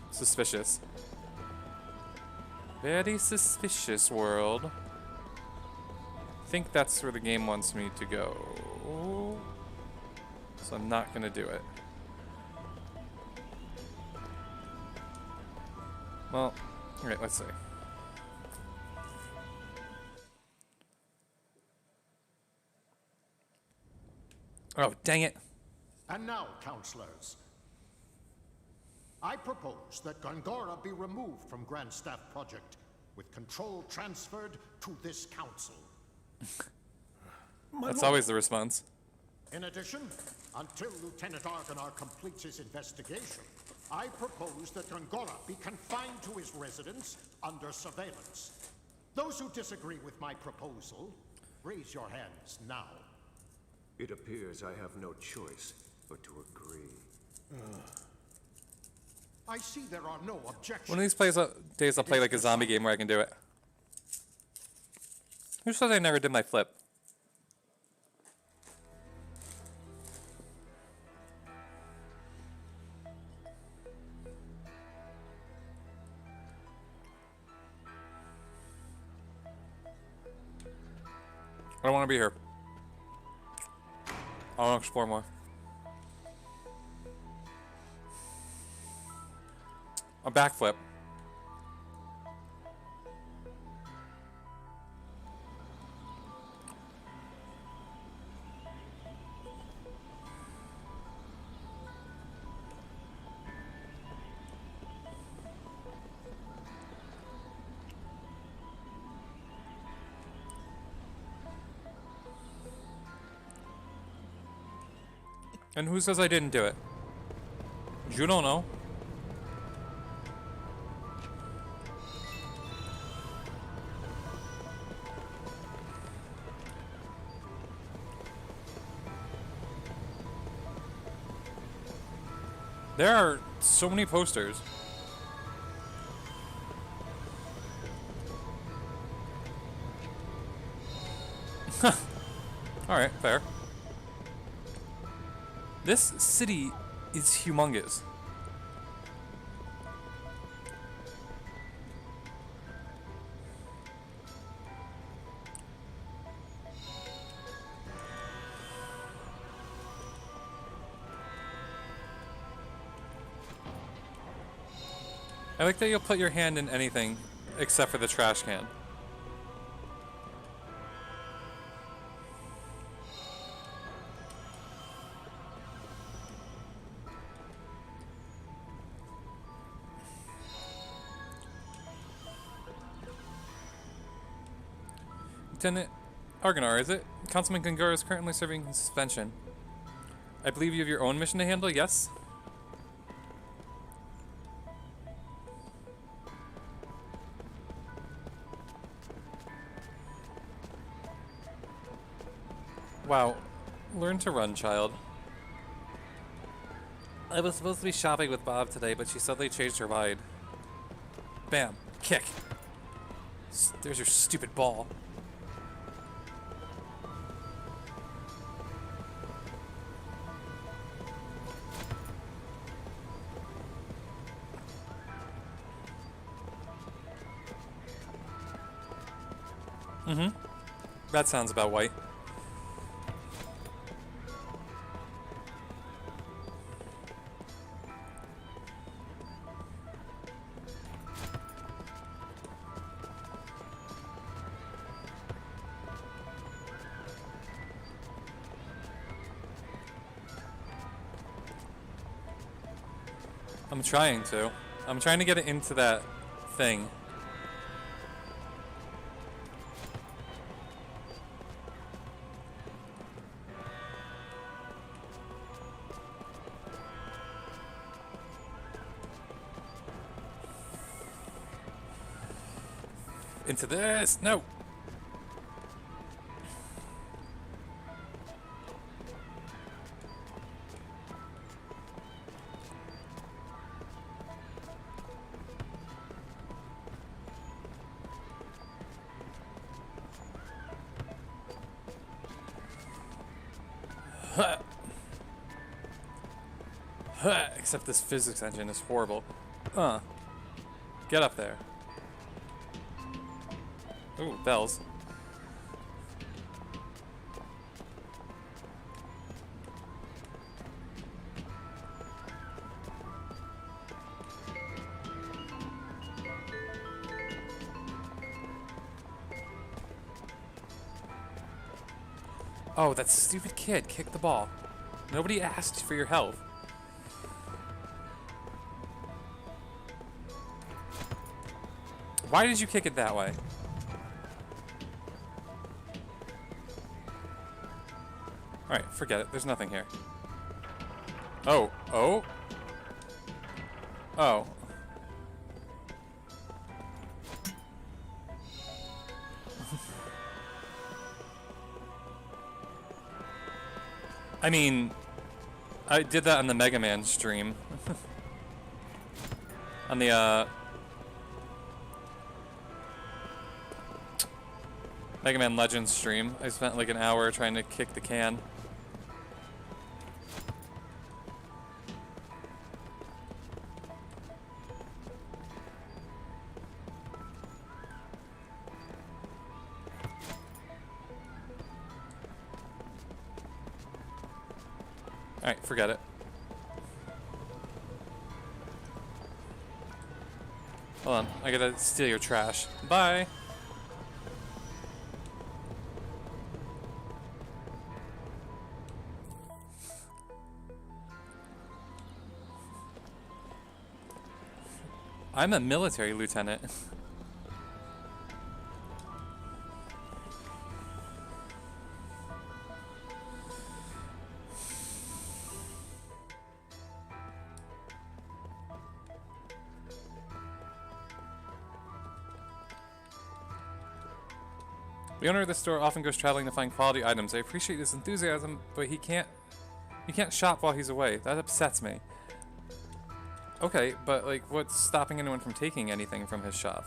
Suspicious. Very suspicious world. I think that's where the game wants me to go. So I'm not gonna do it. Well, alright, let's see. Oh, dang it. And now, counselors, I propose that Gongora be removed from Grand Staff Project, with control transferred to this council. That's always the response. In addition, until Lieutenant Argonar completes his investigation, I propose that Gongora be confined to his residence under surveillance. Those who disagree with my proposal, raise your hands now. It appears I have no choice but to agree. I see there are no objections. One of these days I'll play like a zombie game where I can do it. Who said I never did my flip? I don't want to be here. I want to explore more. A backflip. And who says I didn't do it? You don't know. There are so many posters. Alright, fair. This city is humongous. I like that you'll put your hand in anything except for the trash can. Lieutenant Argonar, is it? Councilman Gungor is currently serving suspension. I believe you have your own mission to handle, yes? Wow. Learn to run, child. I was supposed to be shopping with Bob today, but she suddenly changed her mind. Bam. Kick. There's your stupid ball. Mm-hmm. That sounds about white. I'm trying to. I'm trying to get it into that thing. Into this! No! Huh. Huh. Except this physics engine is horrible. Get up there. Ooh, bells. Oh, that stupid kid kicked the ball. Nobody asked for your help. Why did you kick it that way? Alright, forget it. There's nothing here. Oh. Oh? Oh. I mean, I did that on the Mega Man stream. On the, Mega Man Legends stream. I spent like an hour trying to kick the can. Alright, forget it. Hold on, I gotta steal your trash. Bye! I'm a military lieutenant. The owner of the store often goes traveling to find quality items. I appreciate his enthusiasm, but he can't shop while he's away. That upsets me. Okay, but like, what's stopping anyone from taking anything from his shop?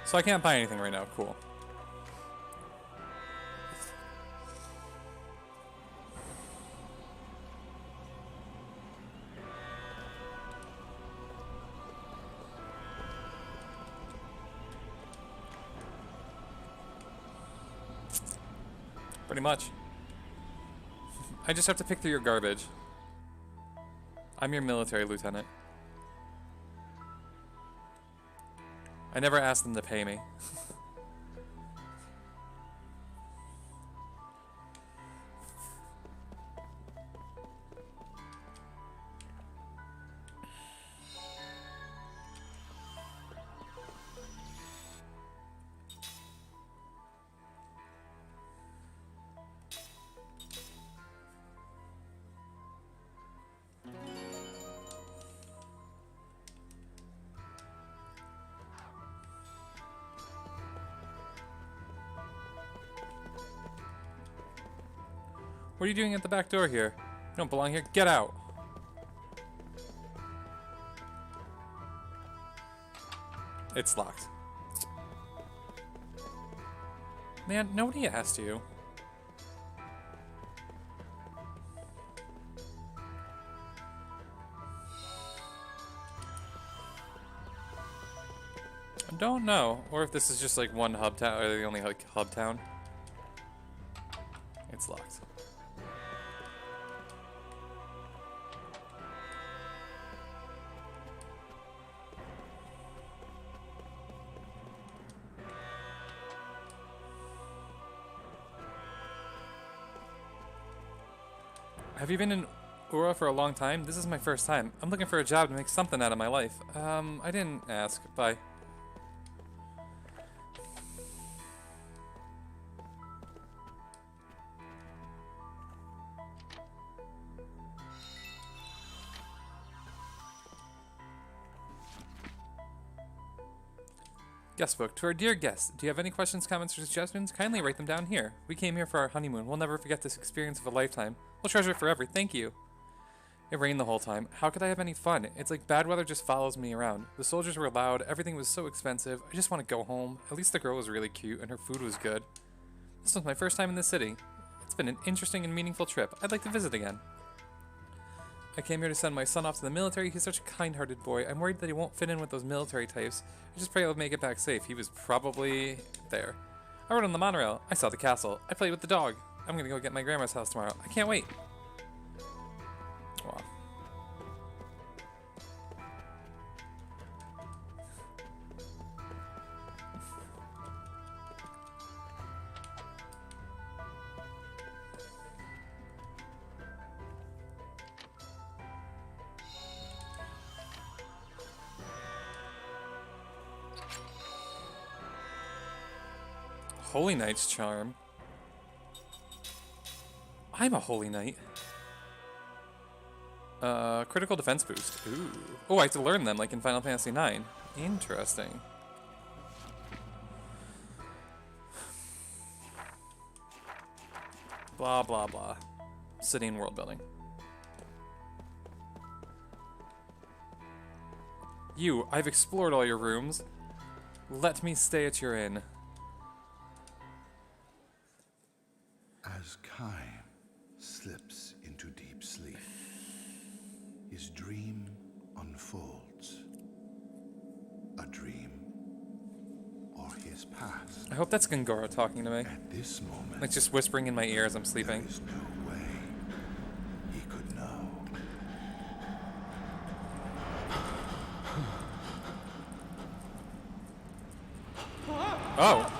So I can't buy anything right now. Cool. Pretty much. I just have to pick through your garbage. I'm your military lieutenant. I never asked them to pay me. What are you doing at the back door here? You don't belong here. Get out! It's locked. Man, nobody asked you. I don't know. Or if this is just like one hub town, or the only like hub town. It's locked. Have you been in Ura for a long time? This is my first time. I'm looking for a job to make something out of my life. I didn't ask. Bye. Guest book. To our dear guests, do you have any questions, comments, or suggestions? Kindly write them down here. We came here for our honeymoon. We'll never forget this experience of a lifetime. We'll treasure it forever. Thank you. It rained the whole time. How could I have any fun? It's like bad weather just follows me around. The soldiers were loud. Everything was so expensive. I just want to go home. At least the girl was really cute and her food was good. This was my first time in the city. It's been an interesting and meaningful trip. I'd like to visit again. I came here to send my son off to the military. He's such a kind-hearted boy. I'm worried that he won't fit in with those military types. I just pray I'll make it back safe. He was probably there. I rode on the monorail. I saw the castle. I played with the dog. I'm gonna go get my grandma's house tomorrow. I can't wait. Wow. Holy Knight's charm. I'm a Holy Knight. Critical defense boost. Ooh. Oh, I have to learn them like in Final Fantasy IX. Interesting. Blah, blah, blah. City and world building. You, I've explored all your rooms. Let me stay at your inn. As Kai slips into deep sleep, his dream unfolds. A dream or his past. I hope that's Gangora talking to me. At this moment, like just whispering in my ear as I'm sleeping. There is no way he could know. Oh.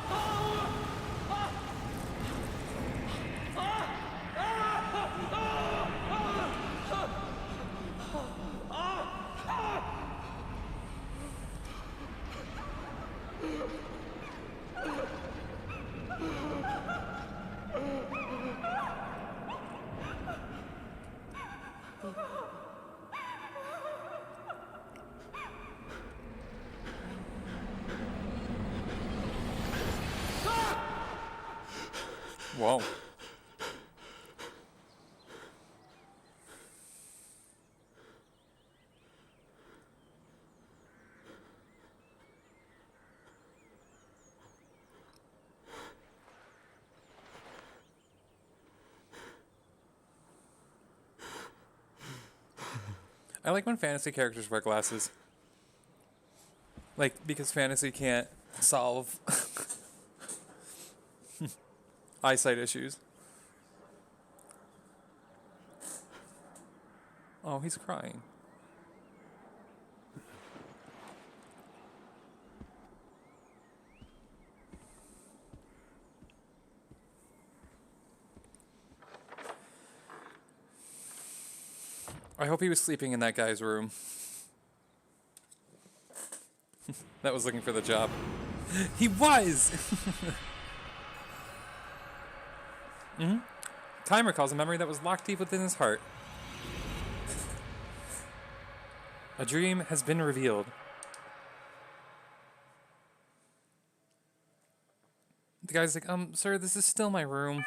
Whoa. I like when fantasy characters wear glasses. Like, because fantasy can't solve eyesight issues. Oh, he's crying. I hope he was sleeping in that guy's room. That was looking for the job. He was! Time recalls a memory that was locked deep within his heart. A dream has been revealed. The guy's like, sir, this is still my room.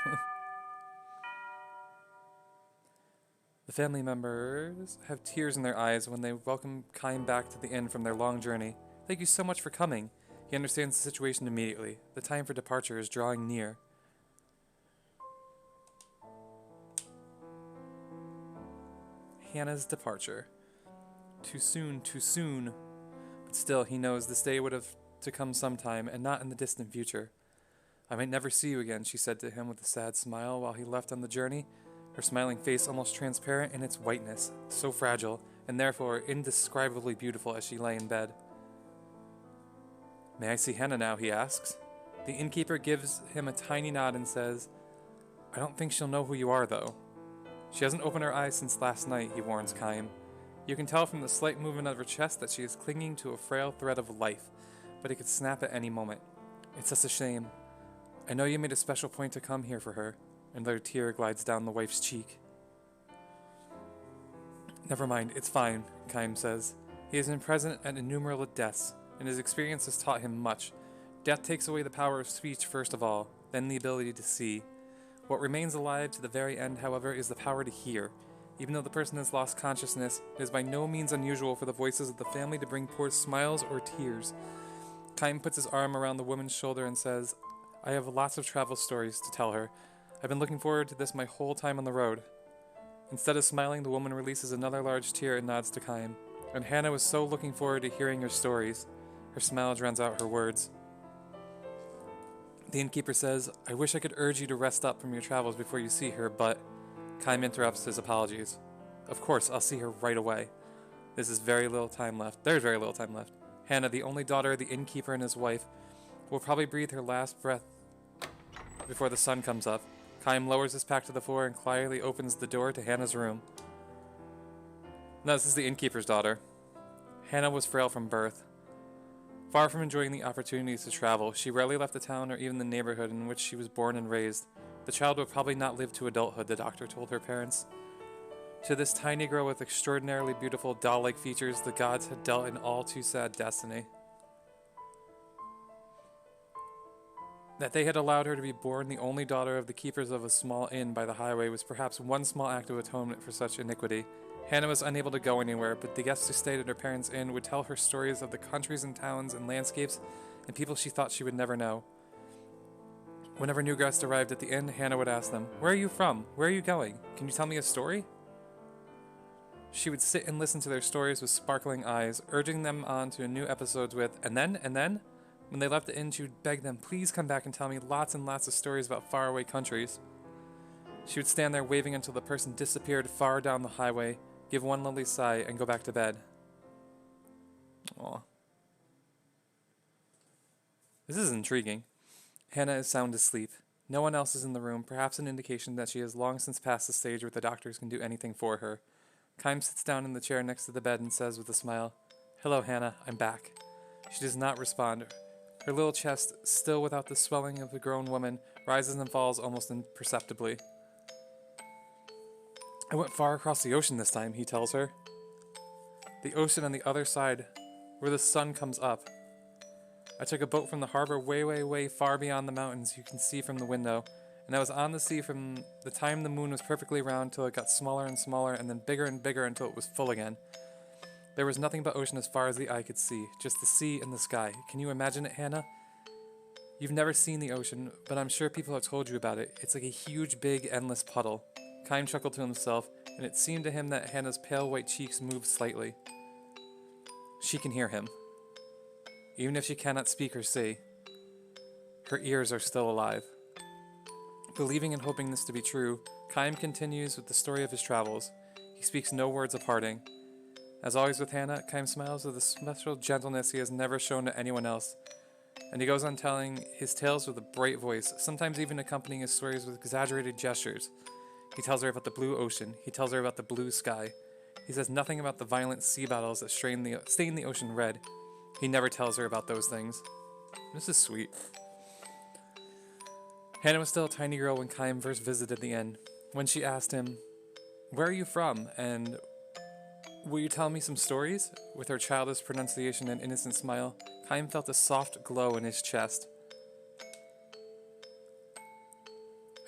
The family members have tears in their eyes when they welcome Kaim back to the inn from their long journey. Thank you so much for coming. He understands the situation immediately. The time for departure is drawing near. Hannah's departure. Too soon, too soon. But still, he knows this day would have to come sometime, and not in the distant future. I might never see you again, she said to him with a sad smile while he left on the journey, her smiling face almost transparent in its whiteness, so fragile, and therefore indescribably beautiful as she lay in bed. May I see Hannah now, he asks. The innkeeper gives him a tiny nod and says, I don't think she'll know who you are, though. She hasn't opened her eyes since last night, he warns Kaim. You can tell from the slight movement of her chest that she is clinging to a frail thread of life, but it could snap at any moment. It's such a shame. I know you made a special point to come here for her. Another tear glides down the wife's cheek. Never mind, it's fine, Kaim says. He has been present at innumerable deaths, and his experience has taught him much. Death takes away the power of speech first of all, then the ability to see. What remains alive to the very end, however, is the power to hear. Even though the person has lost consciousness, it is by no means unusual for the voices of the family to bring forth smiles or tears. Kaim puts his arm around the woman's shoulder and says, I have lots of travel stories to tell her. I've been looking forward to this my whole time on the road. Instead of smiling, the woman releases another large tear and nods to Kaim. And Hannah was so looking forward to hearing her stories. Her smile drowns out her words. The innkeeper says, I wish I could urge you to rest up from your travels before you see her, but... Kaim interrupts his apologies. Of course, I'll see her right away. There's very little time left. Hannah, the only daughter of the innkeeper and his wife, will probably breathe her last breath before the sun comes up. Kaim lowers his pack to the floor and quietly opens the door to Hannah's room. No, this is the innkeeper's daughter. Hannah was frail from birth. Far from enjoying the opportunities to travel, she rarely left the town or even the neighborhood in which she was born and raised. The child would probably not live to adulthood, the doctor told her parents. To this tiny girl with extraordinarily beautiful doll-like features, the gods had dealt an all-too-sad destiny. That they had allowed her to be born the only daughter of the keepers of a small inn by the highway was perhaps one small act of atonement for such iniquity. Hannah was unable to go anywhere, but the guests who stayed at her parents' inn would tell her stories of the countries and towns and landscapes and people she thought she would never know. Whenever new guests arrived at the inn, Hannah would ask them, Where are you from? Where are you going? Can you tell me a story? She would sit and listen to their stories with sparkling eyes, urging them on to new episodes with, and then? When they left the inn, she would beg them, please come back and tell me lots and lots of stories about faraway countries. She would stand there waving until the person disappeared far down the highway, give one lovely sigh, and go back to bed. Aw. This is intriguing. Hannah is sound asleep. No one else is in the room, perhaps an indication that she has long since passed the stage where the doctors can do anything for her. Kaim sits down in the chair next to the bed and says with a smile, Hello, Hannah, I'm back. She does not respond. Her little chest, still without the swelling of a grown woman, rises and falls almost imperceptibly. I went far across the ocean this time, he tells her. The ocean on the other side, where the sun comes up. I took a boat from the harbor way far beyond the mountains you can see from the window, and I was on the sea from the time the moon was perfectly round till it got smaller and smaller and then bigger and bigger until it was full again. There was nothing but ocean as far as the eye could see, just the sea and the sky. Can you imagine it, Hannah? You've never seen the ocean, but I'm sure people have told you about it. It's like a huge, big, endless puddle. Kym chuckled to himself, and it seemed to him that Hannah's pale white cheeks moved slightly. She can hear him. Even if she cannot speak or see, her ears are still alive. Believing and hoping this to be true, Kym continues with the story of his travels. He speaks no words of parting. As always with Hannah, Kym smiles with a special gentleness he has never shown to anyone else, and he goes on telling his tales with a bright voice, sometimes even accompanying his stories with exaggerated gestures. He tells her about the blue ocean. He tells her about the blue sky. He says nothing about the violent sea battles that stain the ocean red. He never tells her about those things. This is sweet. Hannah was still a tiny girl when Kym first visited the inn. When she asked him, "Where are you from?" and "Will you tell me some stories?" with her childish pronunciation and innocent smile, Kym felt a soft glow in his chest.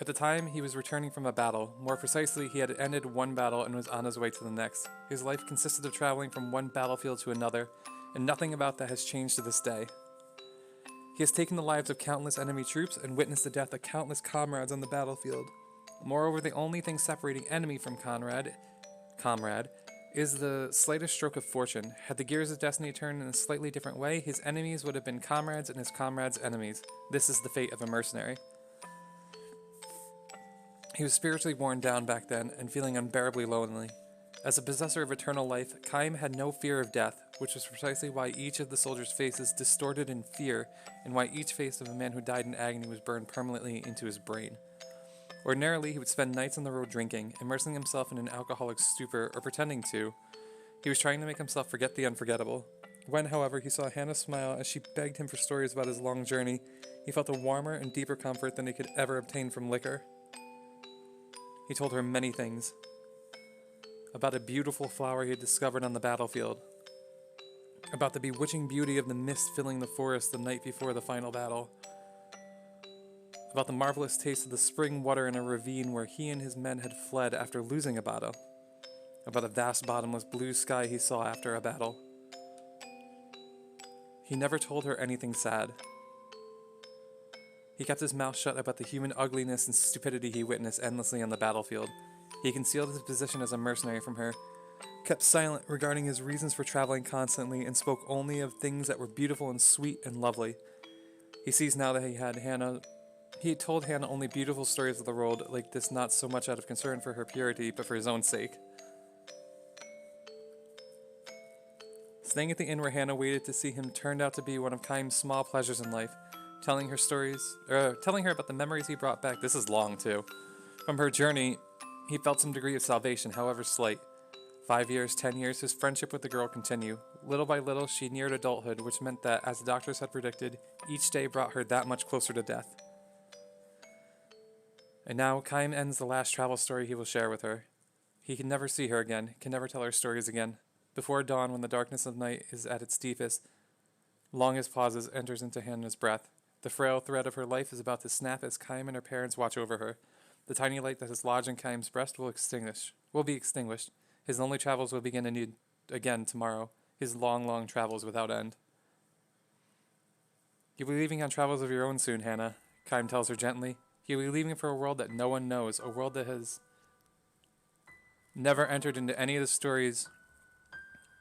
At the time, he was returning from a battle. More precisely, he had ended one battle and was on his way to the next. His life consisted of traveling from one battlefield to another, and nothing about that has changed to this day. He has taken the lives of countless enemy troops and witnessed the death of countless comrades on the battlefield. Moreover, the only thing separating enemy from comrade is the slightest stroke of fortune. Had the gears of destiny turned in a slightly different way, his enemies would have been comrades and his comrades' enemies. This is the fate of a mercenary. He was spiritually worn down back then and feeling unbearably lonely. As a possessor of eternal life, Kym had no fear of death, which was precisely why each of the soldiers' faces distorted in fear, and why each face of a man who died in agony was burned permanently into his brain. Ordinarily, he would spend nights on the road drinking, immersing himself in an alcoholic stupor, or pretending to. He was trying to make himself forget the unforgettable. When, however, he saw Hannah smile as she begged him for stories about his long journey, he felt a warmer and deeper comfort than he could ever obtain from liquor. He told her many things. About a beautiful flower he had discovered on the battlefield. About the bewitching beauty of the mist filling the forest the night before the final battle. About the marvelous taste of the spring water in a ravine where he and his men had fled after losing a battle. About a vast bottomless blue sky he saw after a battle. He never told her anything sad. He kept his mouth shut about the human ugliness and stupidity he witnessed endlessly on the battlefield. He concealed his position as a mercenary from her, kept silent regarding his reasons for traveling constantly, and spoke only of things that were beautiful and sweet and lovely. He sees now that he had told Hannah only beautiful stories of the world like this, not so much out of concern for her purity, but for his own sake. Staying at the inn where Hannah waited to see him turned out to be one of Kym's small pleasures in life, telling her about the memories he brought back. This is long, too. From her journey, he felt some degree of salvation, however slight. 5 years, 10 years, his friendship with the girl continued. Little by little, she neared adulthood, which meant that, as the doctors had predicted, each day brought her that much closer to death. And now, Kym ends the last travel story he will share with her. He can never see her again, can never tell her stories again. Before dawn, when the darkness of night is at its deepest, longest pauses enters into Hannah's breath. The frail thread of her life is about to snap as Kym and her parents watch over her. The tiny light that has lodged in Kym's breast will be extinguished. His lonely travels will begin anew again tomorrow. His long, long travels without end. You'll be leaving on travels of your own soon, Hannah, Kym tells her gently. You'll be leaving for a world that no one knows, a world that has never entered into any of the stories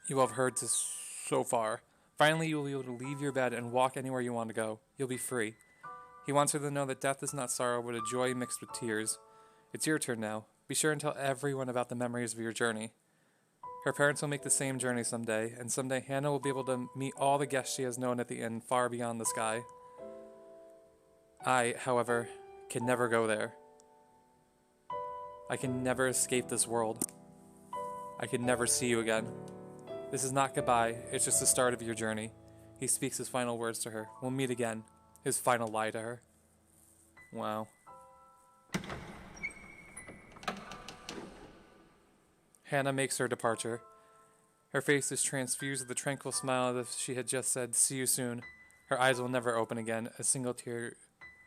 you have heard so far. Finally, you will be able to leave your bed and walk anywhere you want to go. You'll be free. He wants her to know that death is not sorrow, but a joy mixed with tears. It's your turn now. Be sure and tell everyone about the memories of your journey. Her parents will make the same journey someday, and someday Hannah will be able to meet all the guests she has known at the inn far beyond the sky. I, however, can never go there. I can never escape this world. I can never see you again. This is not goodbye, it's just the start of your journey. He speaks his final words to her. We'll meet again. His final lie to her. Wow. Hannah makes her departure. Her face is transfused with a tranquil smile as if she had just said, "See you soon." Her eyes will never open again. A single tear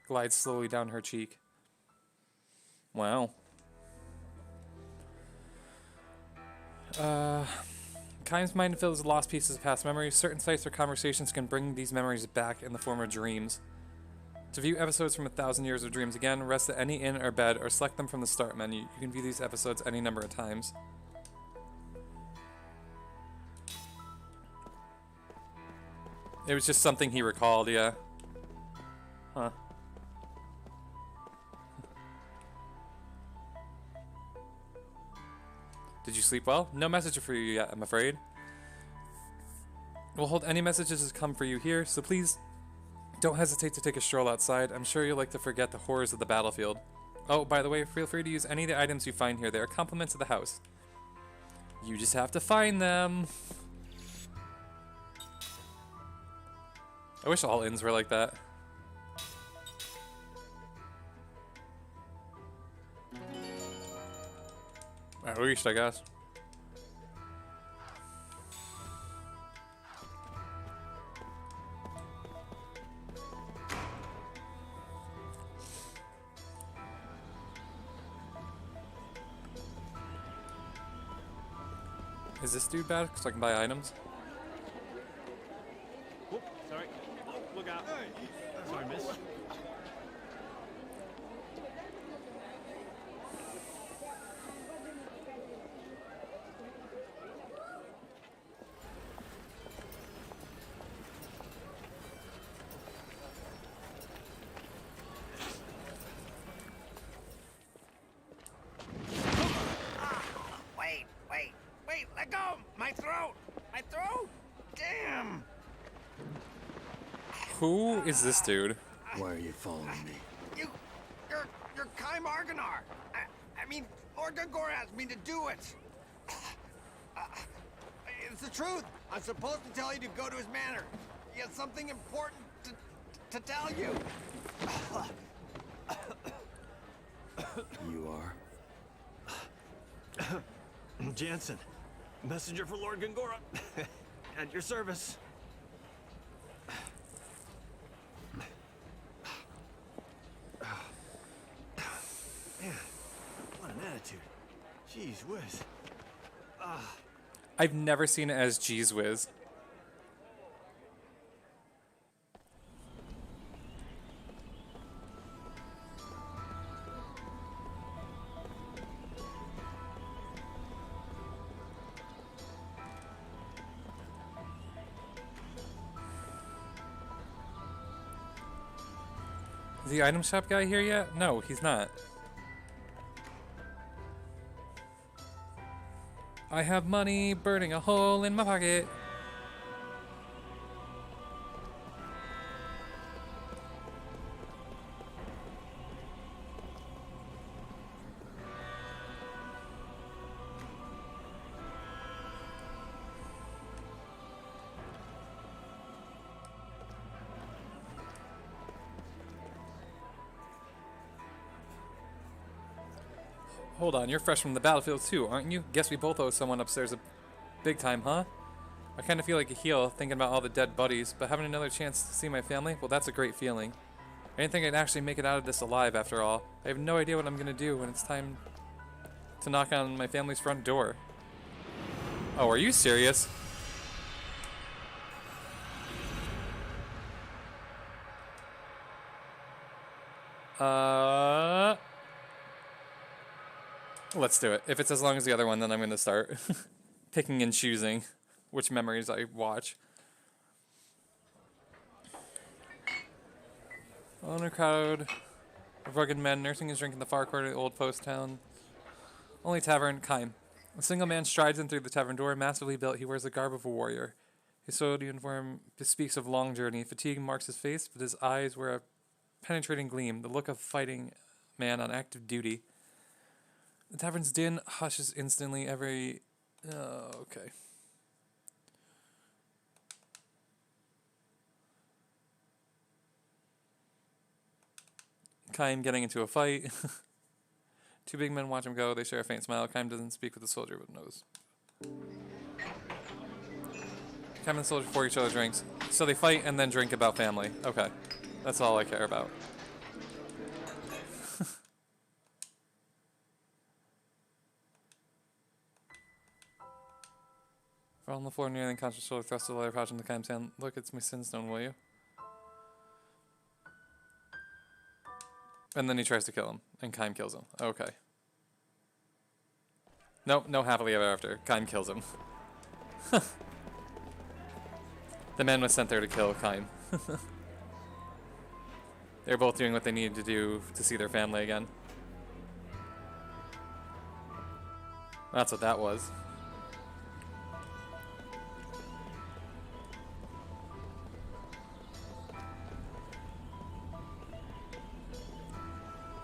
glides slowly down her cheek. Wow. Kime's mind fills with lost pieces of past memories. Certain sites or conversations can bring these memories back in the form of dreams. To view episodes from 1,000 Years of Dreams again, rest at any inn or bed or select them from the start menu. You can view these episodes any number of times. It was just something he recalled, yeah. Huh. Did you sleep well? No message for you yet, I'm afraid. We'll hold any messages that come for you here, so please don't hesitate to take a stroll outside. I'm sure you'll like to forget the horrors of the battlefield. Oh, by the way, feel free to use any of the items you find here. They are compliments of the house. You just have to find them. I wish all inns were like that. At least, I guess. Is this dude bad? So I can buy items? Oh, sorry. Oh, look out. Sorry, miss. Wait, let go! My throat! My throat! Damn! Who is this dude? Why are you following me? You're Kai Marganar! I mean, Lord Gongora asked me to do it! It's the truth! I'm supposed to tell you to go to his manor. He has something important to tell you! You are? Jansen, messenger for Lord Gongora. At your service. Man, what an attitude. Jeez whiz. I've never seen it as Jeez Whiz. Is the item shop guy here yet? No, he's not. I have money burning a hole in my pocket. Hold on, you're fresh from the battlefield too, aren't you? Guess we both owe someone upstairs a big time, huh? I kind of feel like a heel thinking about all the dead buddies, but having another chance to see my family, well, that's a great feeling. I didn't think I'd actually make it out of this alive after all. I have no idea what I'm gonna do when it's time to knock on my family's front door. Oh, are you serious? Let's do it. If it's as long as the other one, then I'm going to start picking and choosing which memories I watch. On a crowd of rugged men nursing his drink in the far corner of the old post town. Only tavern, Kime. A single man strides in through the tavern door, massively built. He wears the garb of a warrior. His soiled uniform speaks of long journey. Fatigue marks his face, but his eyes wear a penetrating gleam, the look of fighting man on active duty. The tavern's din hushes instantly every... okay. Kime getting into a fight. Two big men watch him go. They share a faint smile. Kime doesn't speak with the soldier, but knows. Kime and the soldier pour each other drinks. So they fight and then drink about family. Okay. That's all I care about. Crawl on the floor near the unconscious shoulder, thrust the leather pouch into Kaim's hand. Look, it's my sin stone, will you? And then he tries to kill him, and Kaim kills him. Okay. Nope, no happily ever after. Kaim kills him. The man was sent there to kill Kaim. They're both doing what they needed to do to see their family again. That's what that was.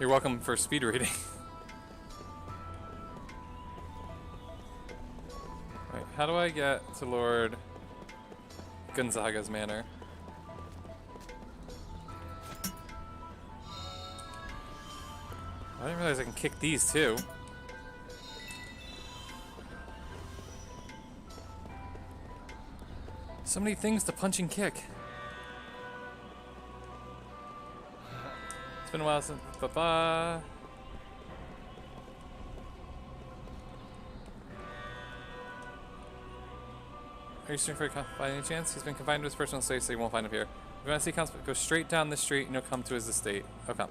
You're welcome for speed reading. Right, how do I get to Lord Gonzaga's manor? I didn't realize I can kick these too. So many things to punch and kick. It's been a while since. Are you searching for by any chance? He's been confined to his personal estate, so you won't find him here. If you want to see Constable, go straight down the street and you'll come to his estate. Okay.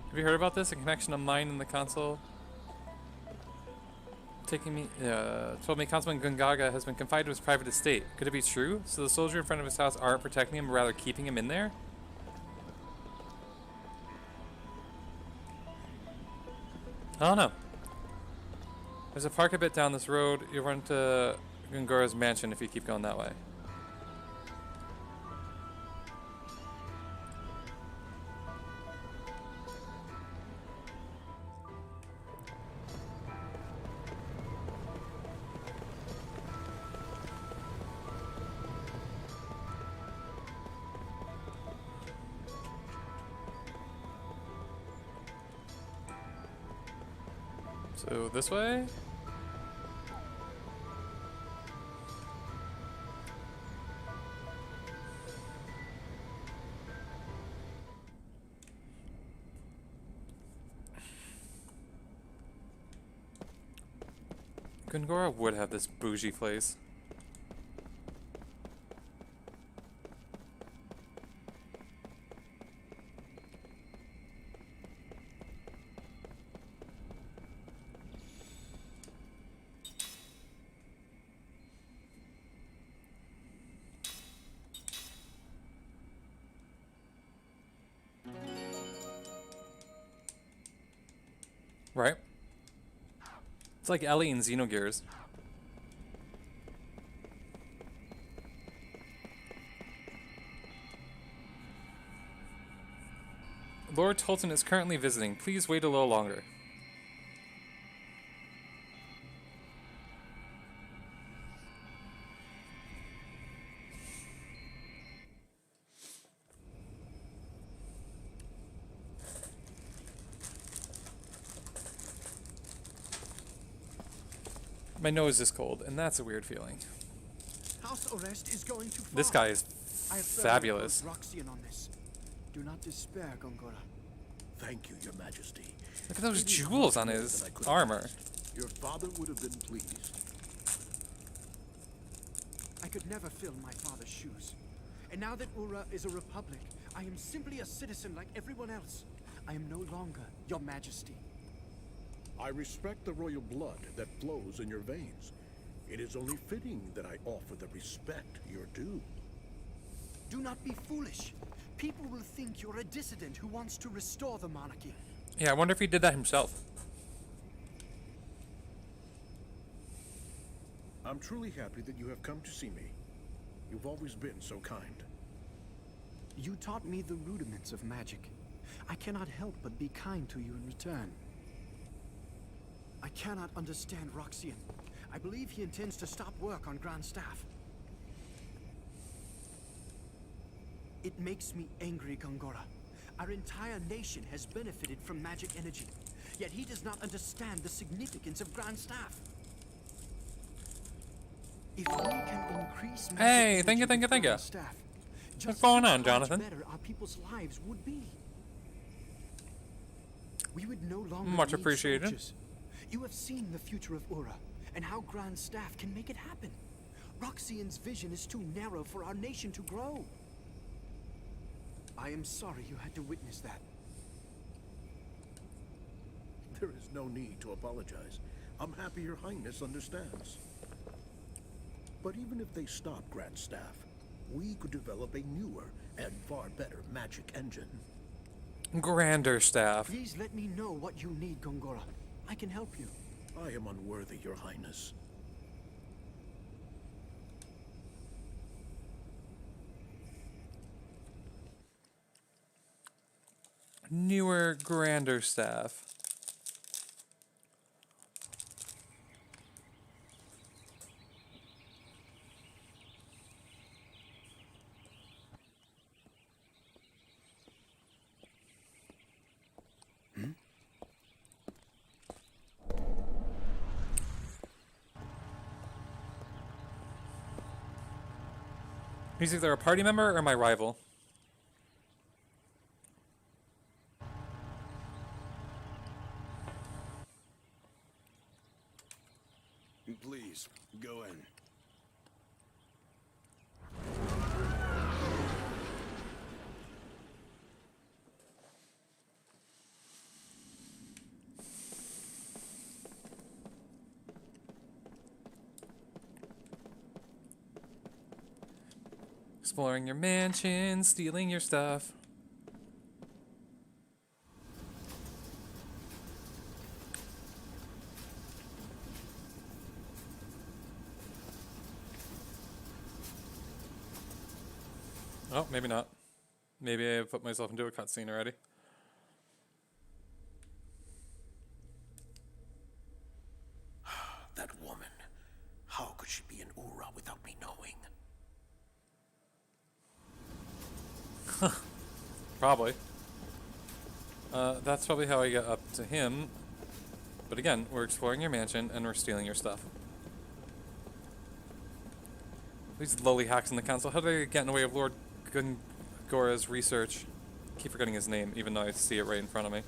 Have you heard about this? A connection of mine in the console? Told me Councilman Gungaga has been confined to his private estate. Could it be true? So the soldier in front of his house aren't protecting him, but rather keeping him in there? I don't know. There's a park a bit down this road. You'll run to Gungora's mansion if you keep going that way. So this way? Gungora would have this bougie place. Right? It's like Ellie in Xenogears. Lord Tolton is currently visiting. Please wait a little longer. My nose is cold, and that's a weird feeling. House arrest is going too far. This guy is fabulous. Roxian on this. Do not despair, Gongora. Thank you, Your Majesty. Look at those jewels on his armor. Your father would have been pleased. I could never fill my father's shoes. And now that Ura is a republic, I am simply a citizen like everyone else. I am no longer Your Majesty. I respect the royal blood that flows in your veins. It is only fitting that I offer the respect you're due. Do not be foolish. People will think you're a dissident who wants to restore the monarchy. Yeah, I wonder if he did that himself. I'm truly happy that you have come to see me. You've always been so kind. You taught me the rudiments of magic. I cannot help but be kind to you in return. I cannot understand Roxian. I believe he intends to stop work on Grand Staff. It makes me angry, Gongora. Our entire nation has benefited from magic energy, yet he does not understand the significance of Grand Staff. If we can increase Hey, magic thank you, energy thank you, thank with you. Colonel Staff. What's Just going think on, how Jonathan? much better our people's lives would be. We would no longer Much need appreciated. soldiers. You have seen the future of Ura and how Grand Staff can make it happen. Roxian's vision is too narrow for our nation to grow. I am sorry you had to witness that. There is no need to apologize. I'm happy Your Highness understands. But even if they stop Grand Staff, we could develop a newer and far better magic engine. Grander staff. Please let me know what you need, Gongora. I can help you. I am unworthy, Your Highness. Newer, grander staff. He's either a party member or my rival. Please, go in. Exploring your mansion, stealing your stuff. Oh, maybe not. Maybe I put myself into a cutscene already. That woman. How could she be in Ura without me knowing? Probably. That's probably how I get up to him. But again, we're exploring your mansion and we're stealing your stuff. These lowly hacks in the council, how do they get in the way of Lord Gungora's research? I keep forgetting his name, even though I see it right in front of me.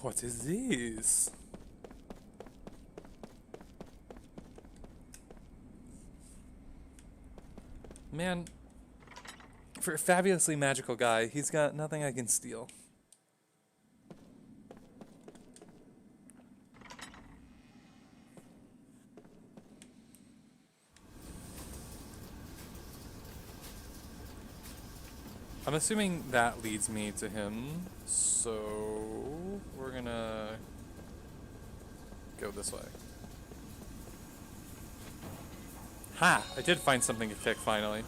What is this? Man, for a fabulously magical guy, he's got nothing I can steal. I'm assuming that leads me to him, so we're gonna go this way. Ha! I did find something to pick finally.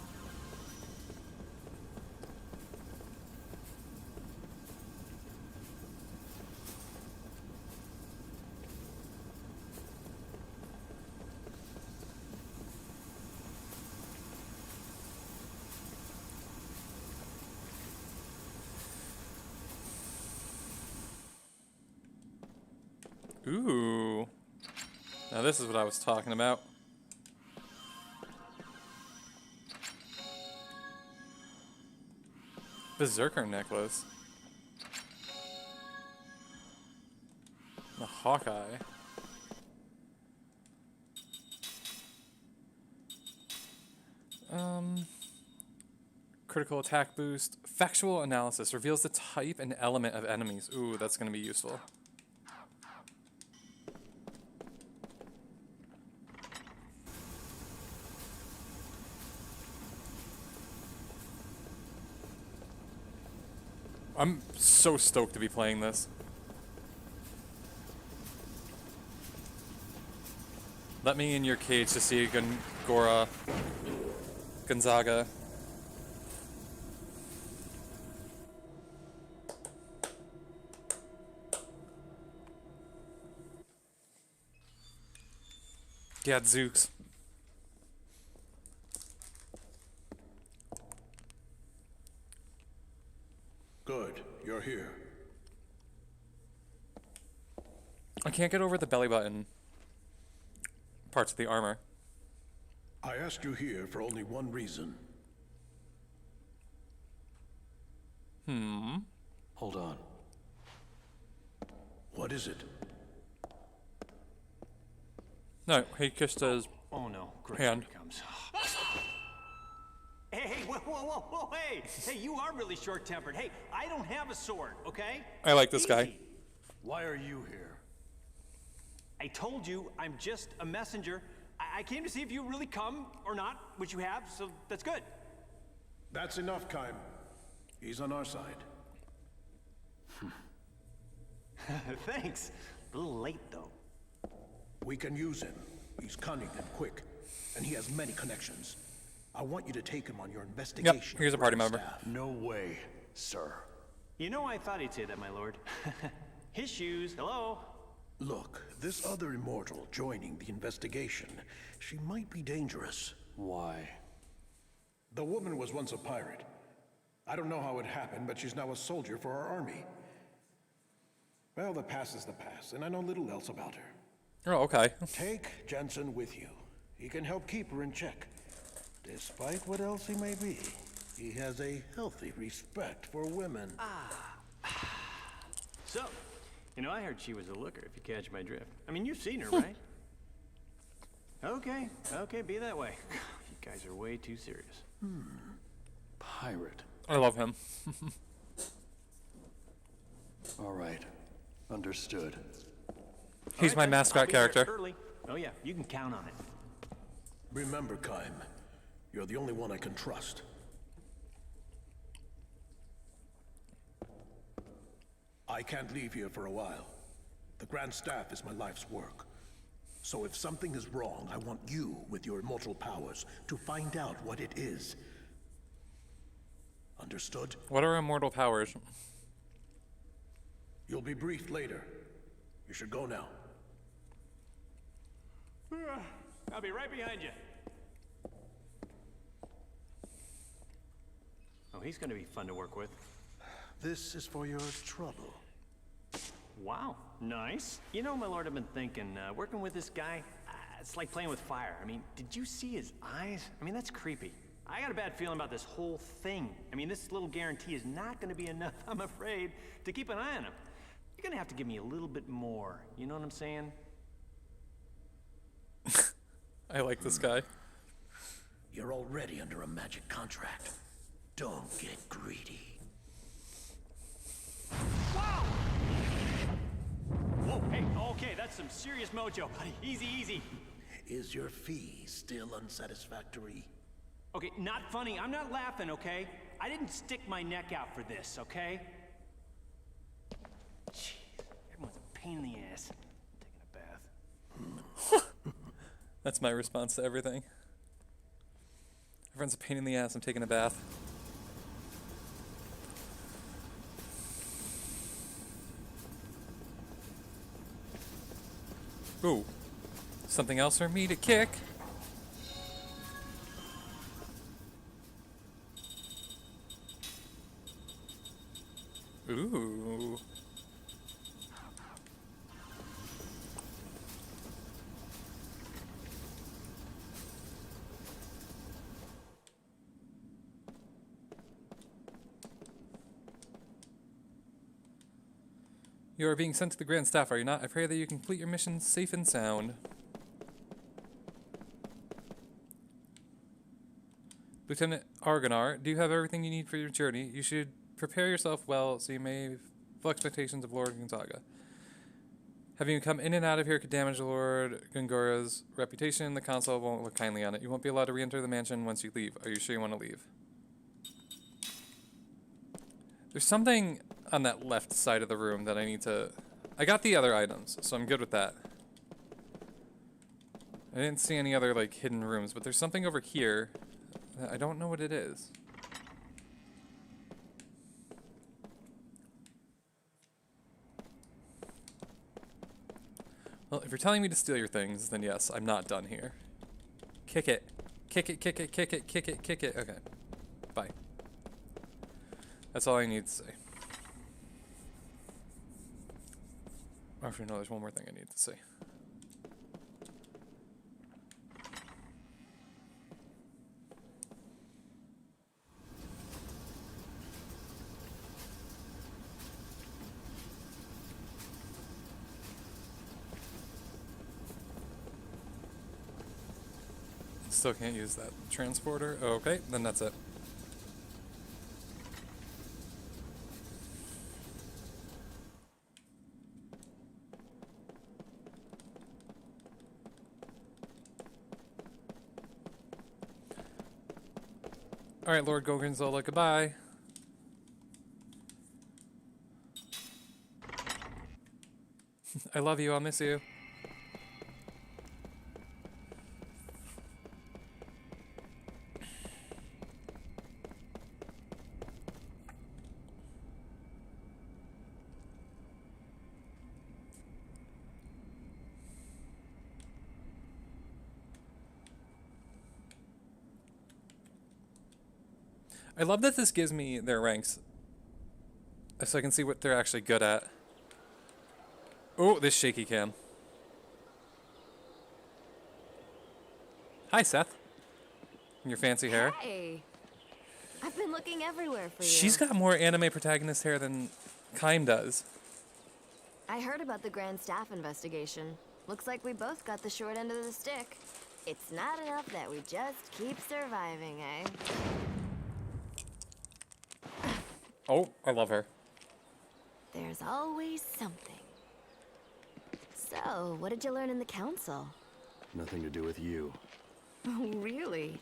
Ooh. Now this is what I was talking about. Berserker necklace. The Hawkeye. Critical attack boost. Factual analysis reveals the type and element of enemies. Ooh, that's gonna be useful. I'm so stoked to be playing this. Let me in your cage to see Gonzaga. Gadzooks. Good, you're here. I can't get over the belly button parts of the armor. I asked you here for only one reason. Hold on. What is it? No, he kissed his Oh no, great. hand. Here he comes. Hey, whoa, hey, you are really short-tempered. Hey, I don't have a sword, okay? I like this guy. Easy. Why are you here? I told you I'm just a messenger. I came to see if you really come or not, which you have, so that's good. That's enough, Kaim. He's on our side. Thanks. A little late, though. We can use him. He's cunning and quick, and he has many connections. I want you to take him on your investigation. Yep, here's a party member. No way, sir. You know, I thought he'd say that, my lord. His shoes, hello? Look, this other immortal joining the investigation, she might be dangerous. Why? The woman was once a pirate. I don't know how it happened, but she's now a soldier for our army. Well, the past is the past, and I know little else about her. Oh, okay. Take Jensen with you. He can help keep her in check. Despite what else he may be, he has a healthy respect for women. So, you know, I heard she was a looker, if you catch my drift. I mean, you've seen her, right? Okay, be that way. You guys are way too serious. Pirate. I love him. All right. Understood. He's my mascot character. Early. Oh yeah, you can count on it. Remember, Kaim, you're the only one I can trust. I can't leave here for a while. The Grand Staff is my life's work. So if something is wrong, I want you, with your immortal powers, to find out what it is. Understood? What are immortal powers? You'll be briefed later. You should go now. I'll be right behind you. Oh, he's gonna be fun to work with. This is for your trouble. Wow, nice. You know, my lord, I've been thinking, working with this guy, it's like playing with fire. I mean, did you see his eyes? I mean, that's creepy. I got a bad feeling about this whole thing. I mean, this little guarantee is not gonna be enough, I'm afraid, to keep an eye on him. You're gonna have to give me a little bit more, you know what I'm saying? I like this guy. You're already under a magic contract. Don't get greedy. Whoa, hey, okay, that's some serious mojo, buddy. Easy, easy. Is your fee still unsatisfactory? Okay, not funny. I'm not laughing, okay? I didn't stick my neck out for this, okay? Jeez, everyone's a pain in the ass. I'm taking a bath. That's my response to everything. Everyone's a pain in the ass. I'm taking a bath. Ooh. Something else for me to kick. Ooh. You are being sent to the Grand Staff, are you not? I pray that you complete your mission safe and sound. Lieutenant Argonar, do you have everything you need for your journey? You should prepare yourself well so you may full expectations of Lord Gonzaga. Having you come in and out of here could damage Lord Gongora's reputation. The council won't look kindly on it. You won't be allowed to re-enter the mansion once you leave. Are you sure you want to leave? There's something on that left side of the room that I need to... I got the other items, so I'm good with that. I didn't see any other, like, hidden rooms, but there's something over here that I don't know what it is. Well, if you're telling me to steal your things, then yes, I'm not done here. Kick it. Kick it, kick it, kick it, kick it, kick it. Okay. Bye. That's all I need to say. Actually, no, there's one more thing I need to say. Still can't use that transporter. Oh, okay, then that's it. Alright, Lord Gorgonzola, goodbye. I love you, I'll miss you. I love that this gives me their ranks, so I can see what they're actually good at. Oh, this shaky cam. Hi, Seth. And your fancy hair. Hey, I've been looking everywhere for you. She's got more anime protagonist hair than Kaim does. I heard about the Grand Staff investigation. Looks like we both got the short end of the stick. It's not enough that we just keep surviving, eh? Oh, I love her. There's always something. So, what did you learn in the council? Nothing to do with you. Oh, really?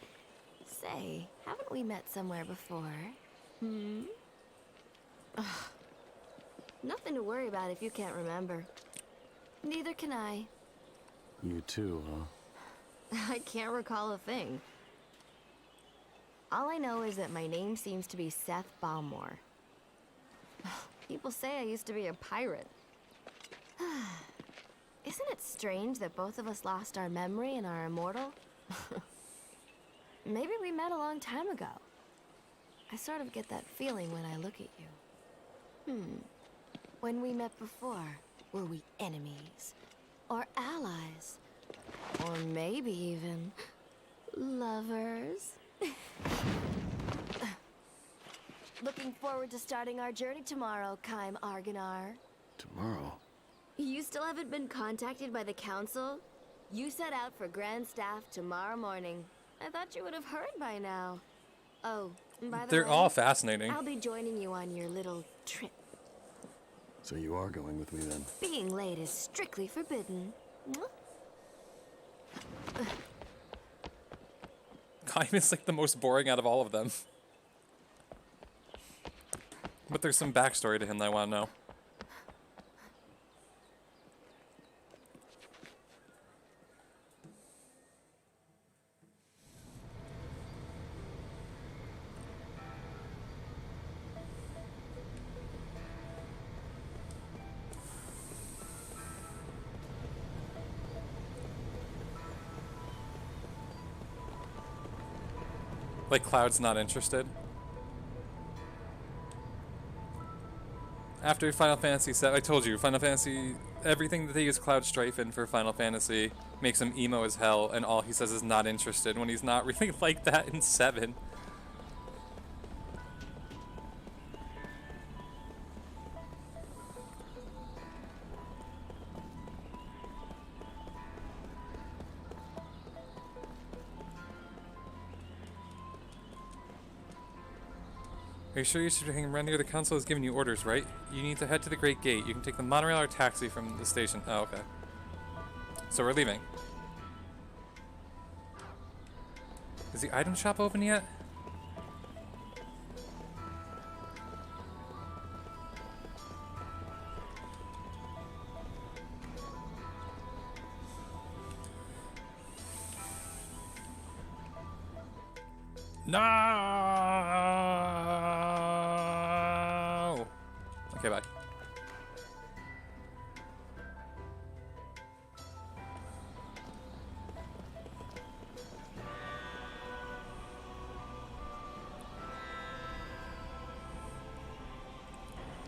Say, haven't we met somewhere before? Hmm? Ugh. Nothing to worry about if you can't remember. Neither can I. You too, huh? I can't recall a thing. All I know is that my name seems to be Seth Balmore. People say I used to be a pirate. Isn't it strange that both of us lost our memory and are immortal? Maybe we met a long time ago. I sort of get that feeling when I look at you. When we met before, were we enemies? Or allies? Or maybe even lovers? Looking forward to starting our journey tomorrow, Kaim Arganar. Tomorrow? You still haven't been contacted by the council? You set out for Grand Staff tomorrow morning. I thought you would have heard by now. Oh, by the way, They're all fascinating. I'll be joining you on your little trip. So you are going with me then? Being late is strictly forbidden. Kaim is like the most boring out of all of them. But there's some backstory to him that I want to know. Like Cloud's not interested. After Final Fantasy VII, I told you, Final Fantasy, everything that they use Cloud Strife in for Final Fantasy makes him emo as hell, and all he says is not interested, when he's not really like that in 7. Are you sure you should hang around here? The council has given you orders, right? You need to head to the Great Gate. You can take the monorail or taxi from the station. Oh, okay. So we're leaving. Is the item shop open yet? No! Okay, bye.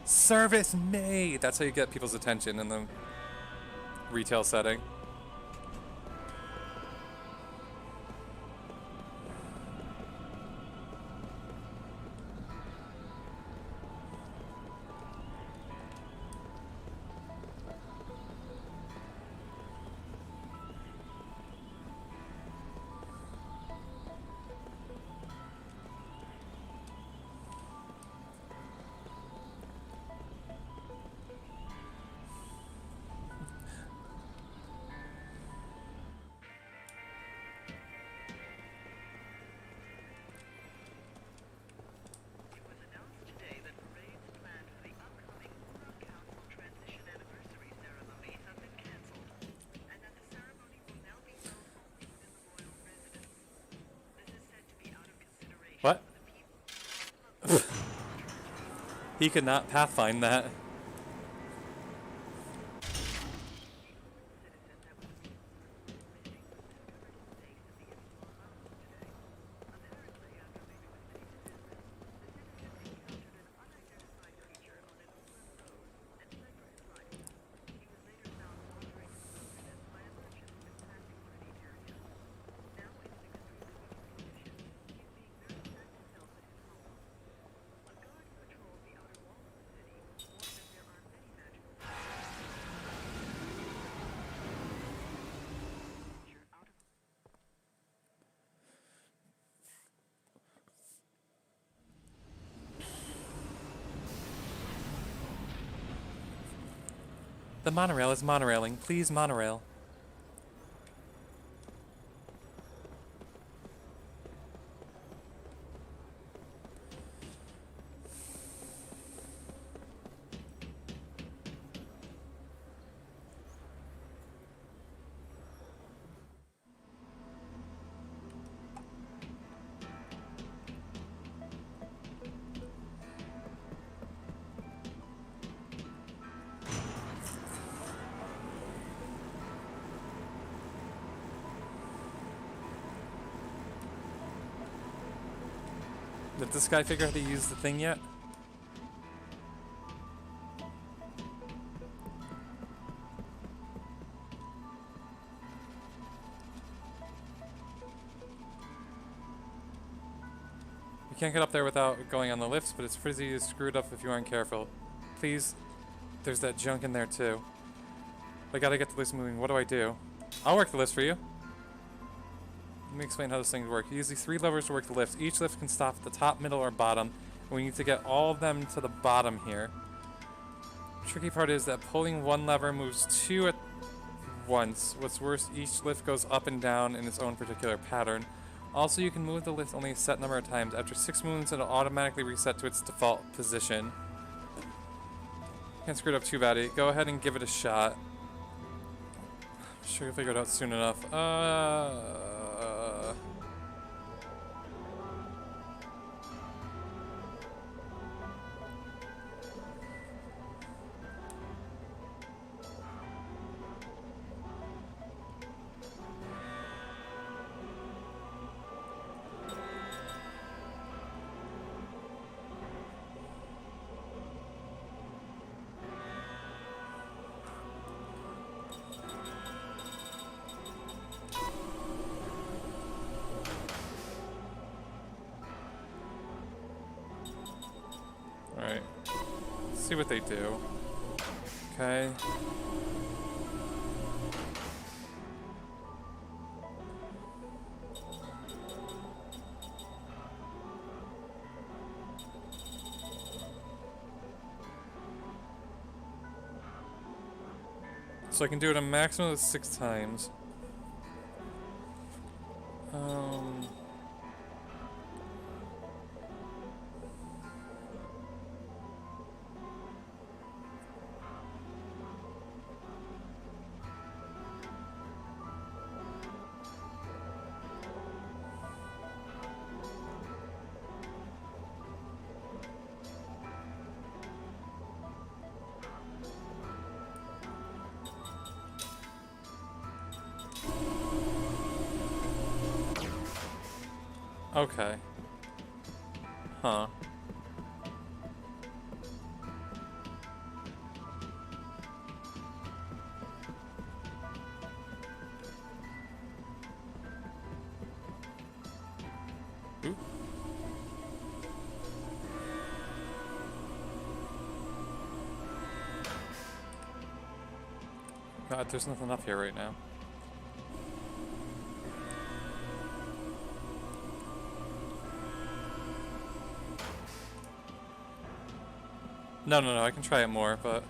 Service me! That's how you get people's attention in the retail setting. What? He could not pathfind that. The monorail is monorailing. Please, monorail. Did this guy figure out how to use the thing yet? You can't get up there without going on the lifts, but it's pretty screwed up if you aren't careful. Please, there's that junk in there too. I gotta get the lift moving. What do I do? I'll work the lift for you. Let me explain how this thing works. You use these 3 levers to work the lift. Each lift can stop at the top, middle, or bottom. And we need to get all of them to the bottom here. The tricky part is that pulling one lever moves 2 at once. What's worse, each lift goes up and down in its own particular pattern. Also, you can move the lift only a set number of times. After 6 moves, it'll automatically reset to its default position. Can't screw it up too badly. Go ahead and give it a shot. I'm sure you'll figure it out soon enough. Alright. See what they do. Okay. So I can do it a maximum of 6 times. Okay. Huh. Ooh. God, there's nothing up here right now. No, I can try it more, but...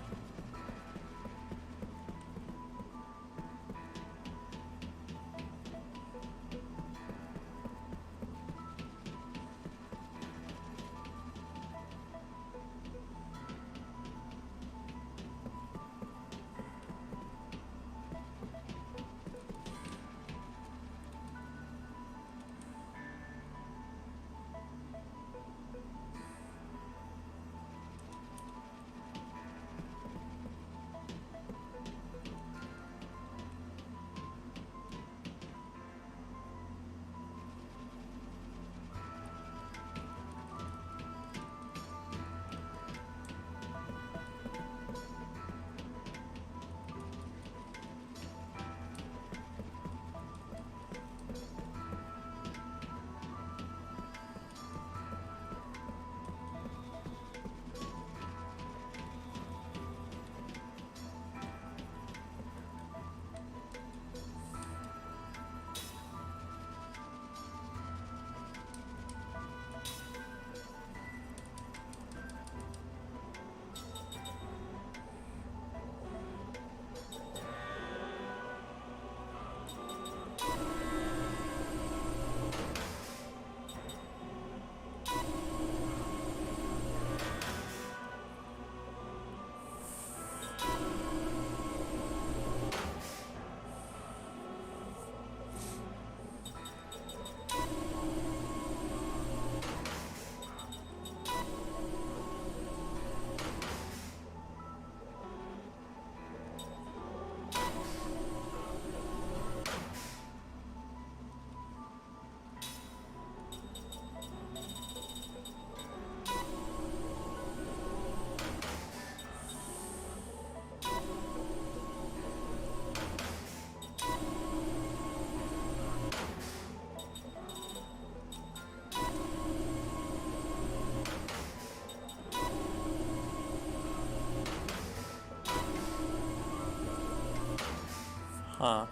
Huh.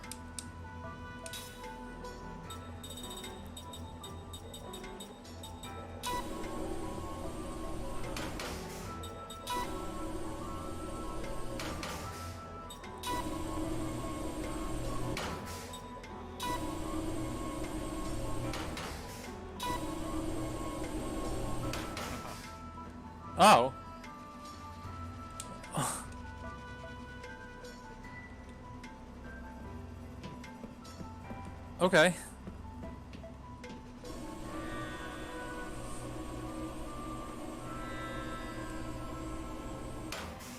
Oh. Okay.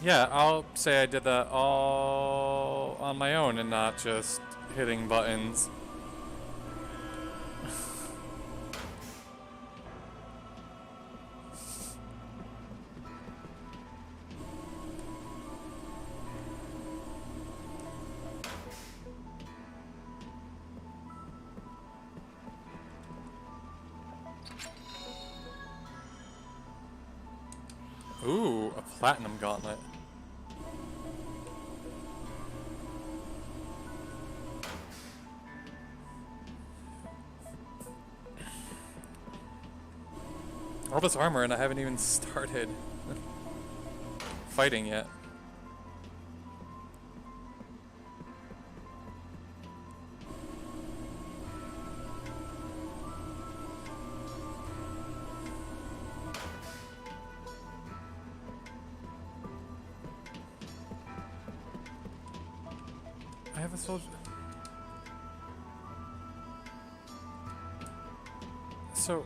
Yeah, I'll say I did that all on my own and not just hitting buttons. Ooh, a platinum gauntlet. All this armor and I haven't even started fighting yet. I have a soldier. So...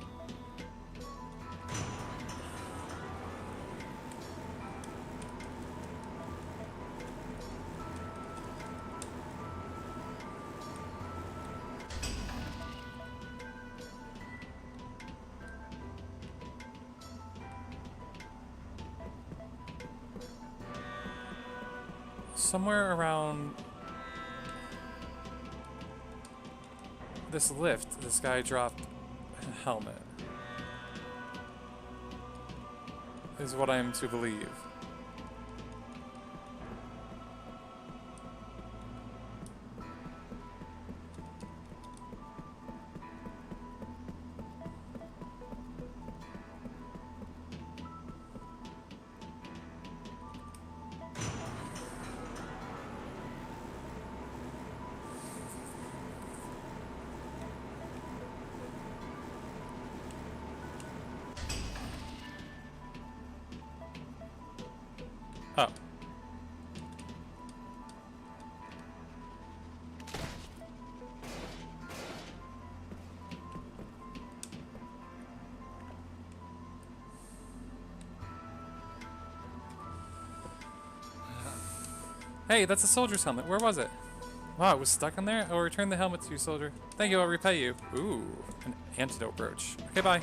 somewhere around this lift, this guy dropped a helmet. Is what I am to believe. Oh. Hey, that's a soldier's helmet. Where was it? Wow, it was stuck on there? I'll return the helmet to you, soldier. Thank you, I'll repay you. Ooh, an antidote brooch. Okay, bye.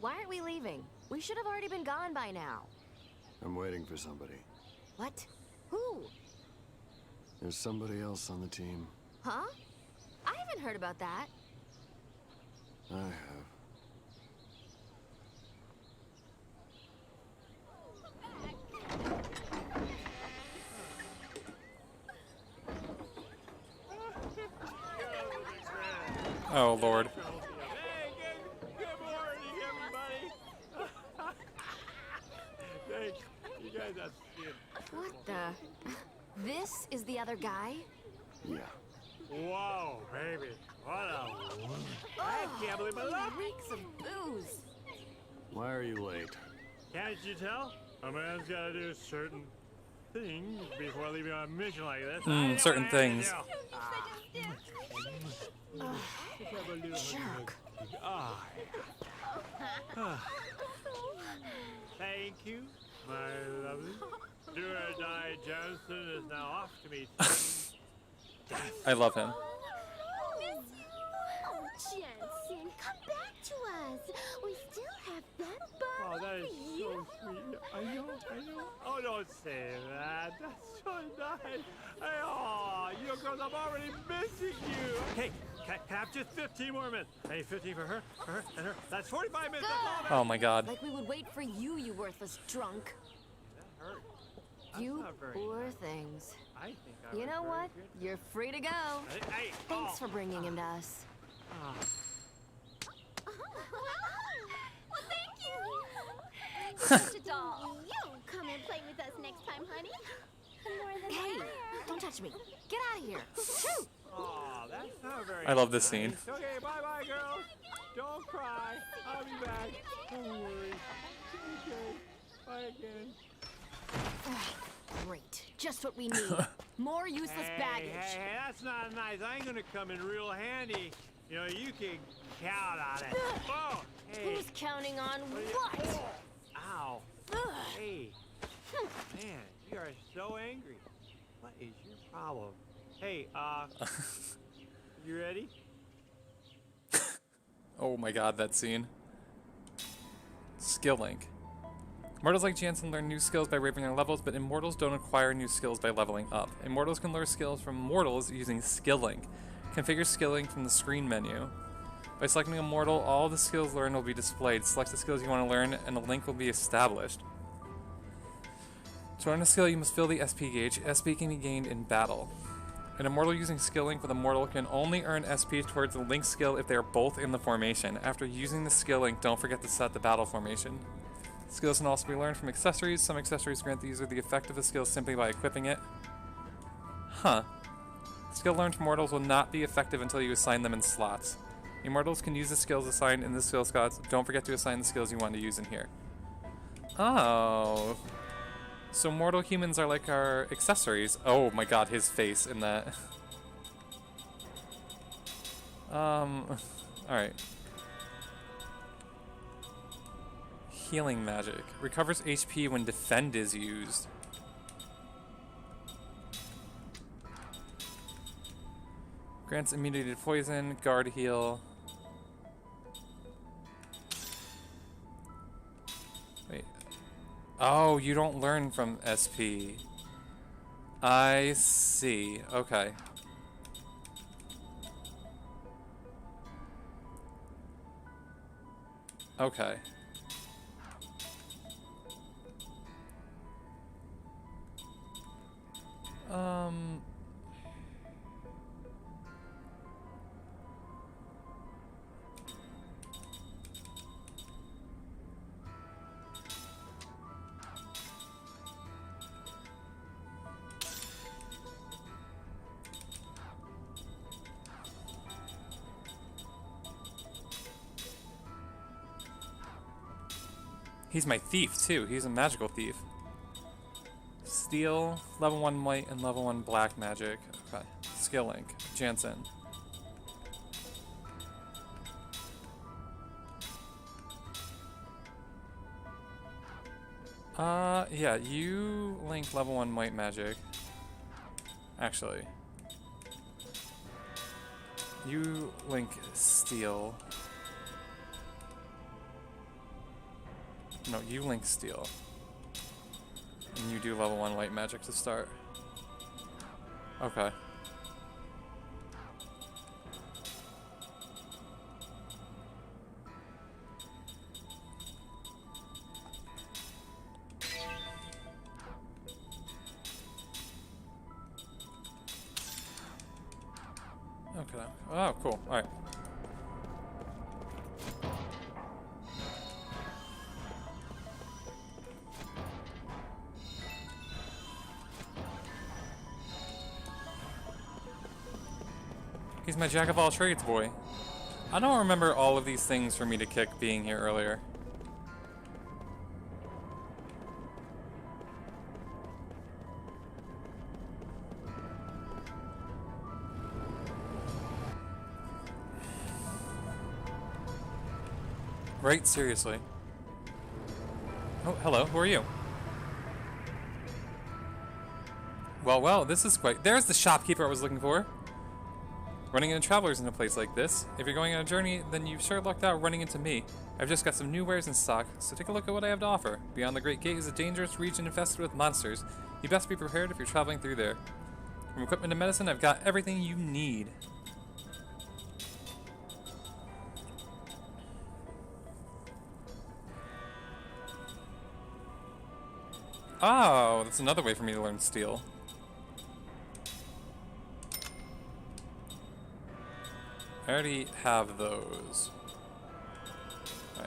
Why aren't we leaving? We should have already been gone by now. I'm waiting for somebody. What? Who? There's somebody else on the team. Huh? I haven't heard about that. I have. Oh, Lord. What the? This is the other guy? Yeah. Whoa, baby. What a... I can't believe my he luck. reeks of booze. Why are you late? Can't you tell? A man's got to do certain things before leaving on a mission like this. I know certain what I have to things. do. Jerk. Ah. Thank you, my lovely. Do or die Johnson is now off to meet I love him. Oh, Jensen, come back to us. We still have that bar Oh, that is for you. so sweet. I know. Oh, don't say that. That's so nice. Oh, you girls, I'm already missing you. Okay, can I have just 15 more minutes? I need 15 for her, and her. That's 45 minutes. That's all Oh my God. Like we would wait for you, you worthless drunk. that hurt. You not very poor nice. things. I think I You was know very what? good. You're free to go. Hey, Thanks for bringing him to us. Ah. Well, thank you. You're such a doll. You come and play with us next time, honey. The more the Hey, merrier. don't touch me. Get out of here. Shoo! Oh, that's not very I love this nice. scene. Okay, bye-bye, girls. Don't cry. I'll be back. Don't worry. Okay. Bye again. Great. Just what we need. More useless baggage. Hey, that's not nice. I ain't gonna come in real handy. You know, you can count on it. Whoa! Hey. Who's counting on what? Ow. Ugh. Hey. Man, you are so angry. What is your problem? Hey, you ready? Oh my God, that scene. Skill link. Mortals like Jansen learn new skills by raping their levels, but immortals don't acquire new skills by leveling up. Immortals can learn skills from mortals using skill link. Configure skill link from the screen menu. By selecting a mortal, all the skills learned will be displayed. Select the skills you want to learn, and a link will be established. To learn a skill, you must fill the SP gauge. SP can be gained in battle. An immortal using skill link with a mortal can only earn SP towards the link skill if they are both in the formation. After using the skill link, don't forget to set the battle formation. Skills can also be learned from accessories. Some accessories grant the user the effect of the skill simply by equipping it. Huh. Skill learned from mortals will not be effective until you assign them in slots. Immortals can use the skills assigned in the skill slots. Don't forget to assign the skills you want to use in here. Oh. So mortal humans are like our accessories. Oh my God, his face in that. Alright. healing magic. Recovers HP when defend is used. Grants immunity to poison, guard heal. Wait. Oh, you don't learn from SP. I see. Okay. Okay. He's my thief, too. He's a magical thief. Steel, level 1 white, and level 1 black magic. Okay. Skill link. Jansen. Yeah, you link level 1 white magic. Actually. You link steel. No, you link steel. And you do level 1 white magic to start. Okay. Okay. Oh, cool. Alright. He's my jack of all trades boy. I don't remember all of these things for me to kick being here earlier. Right, seriously. Oh, hello, who are you? Well, this is quite... There's the shopkeeper I was looking for. Running into travelers in a place like this. If you're going on a journey, then you've sure lucked out running into me. I've just got some new wares in stock, so take a look at what I have to offer. Beyond the Great Gate is a dangerous region infested with monsters. You best be prepared if you're traveling through there. From equipment to medicine, I've got everything you need. Oh, that's another way for me to learn steel. I already have those. Right.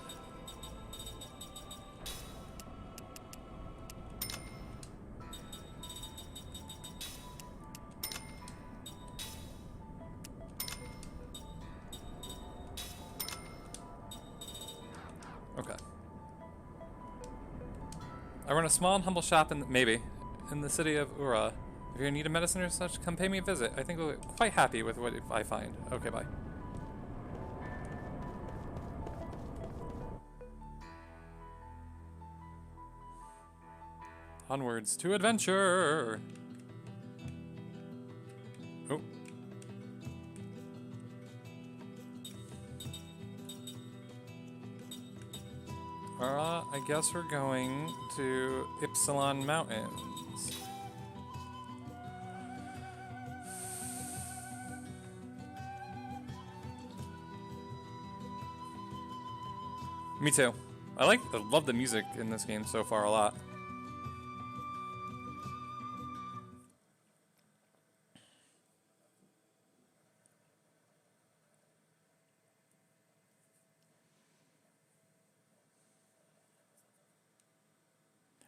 Okay. I run a small and humble shop in the city of Ura. If you need a medicine or such, come pay me a visit. I think we'll be quite happy with what I find. Okay, bye. Onwards to adventure! Oh. I guess we're going to Ypsilon Mountains. Me too. I love the music in this game so far a lot.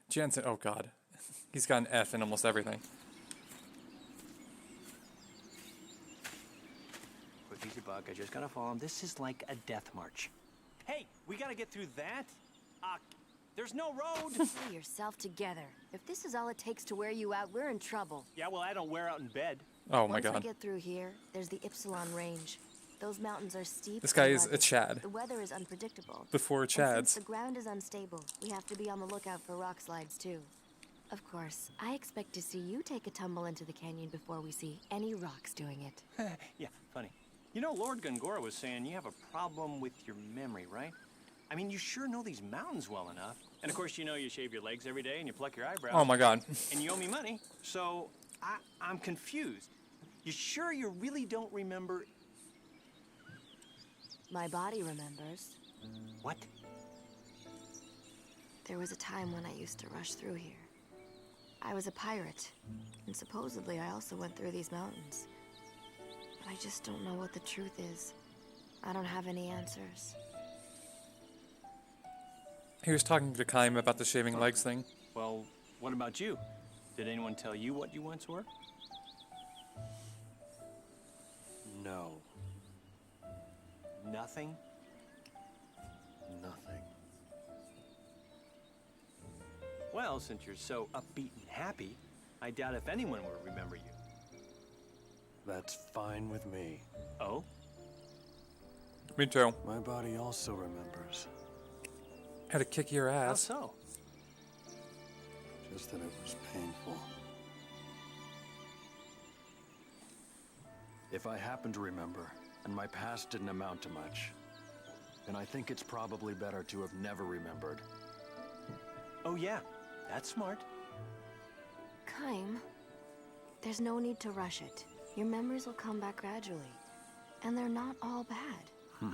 Jansen, oh god. He's got an F in almost everything. Quick, easy, Buck. I just gotta follow him. This is like a death march. Hey, we gotta get through that? There's no road! Pull yourself together. If this is all it takes to wear you out, we're in trouble. Yeah, well, I don't wear out in bed. Oh my god. Once we get through here, there's the Ypsilon Range. Those mountains are steep. This guy and is a rugged. Chad. The weather is unpredictable. Before And since Chads. the ground is unstable, we have to be on the lookout for rock slides too. Of course, I expect to see you take a tumble into the canyon before we see any rocks doing it. Yeah, funny. You know, Lord Gungora was saying you have a problem with your memory, right? I mean, you sure know these mountains well enough. And of course, you know you shave your legs every day and you pluck your eyebrows. Oh my god. And you owe me money, so I'm confused. You sure you really don't remember? My body remembers. What? There was a time when I used to rush through here. I was a pirate, and supposedly I also went through these mountains. But I just don't know what the truth is. I don't have any answers. He was talking to Kaim about the shaving legs thing. Well, what about you? Did anyone tell you what you once were? No. Nothing? Nothing. Well, since you're so upbeat and happy, I doubt if anyone will remember you. That's fine with me. Oh? Me too. My body also remembers. Had to kick your How ass. so? Just that it was painful. If I happen to remember, and my past didn't amount to much, then I think it's probably better to have never remembered. Oh yeah, that's smart. Kaim, there's no need to rush it. Your memories will come back gradually. And they're not all bad.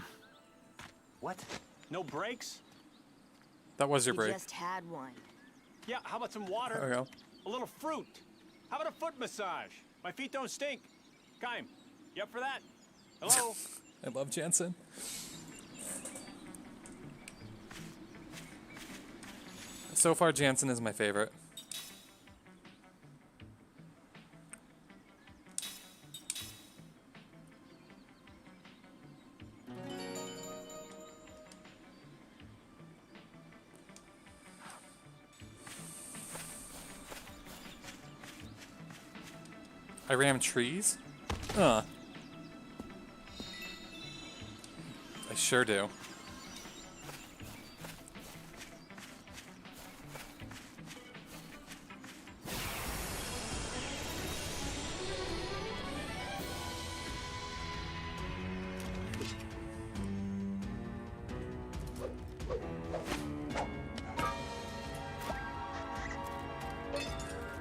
What? No breaks? That was your You break. just had one. Yeah, how about some water? There we go. A little fruit. How about a foot massage? My feet don't stink. Kaim, you up for that? Hello? I love Jansen. So far, Jansen is my favorite. I ram trees? I sure do.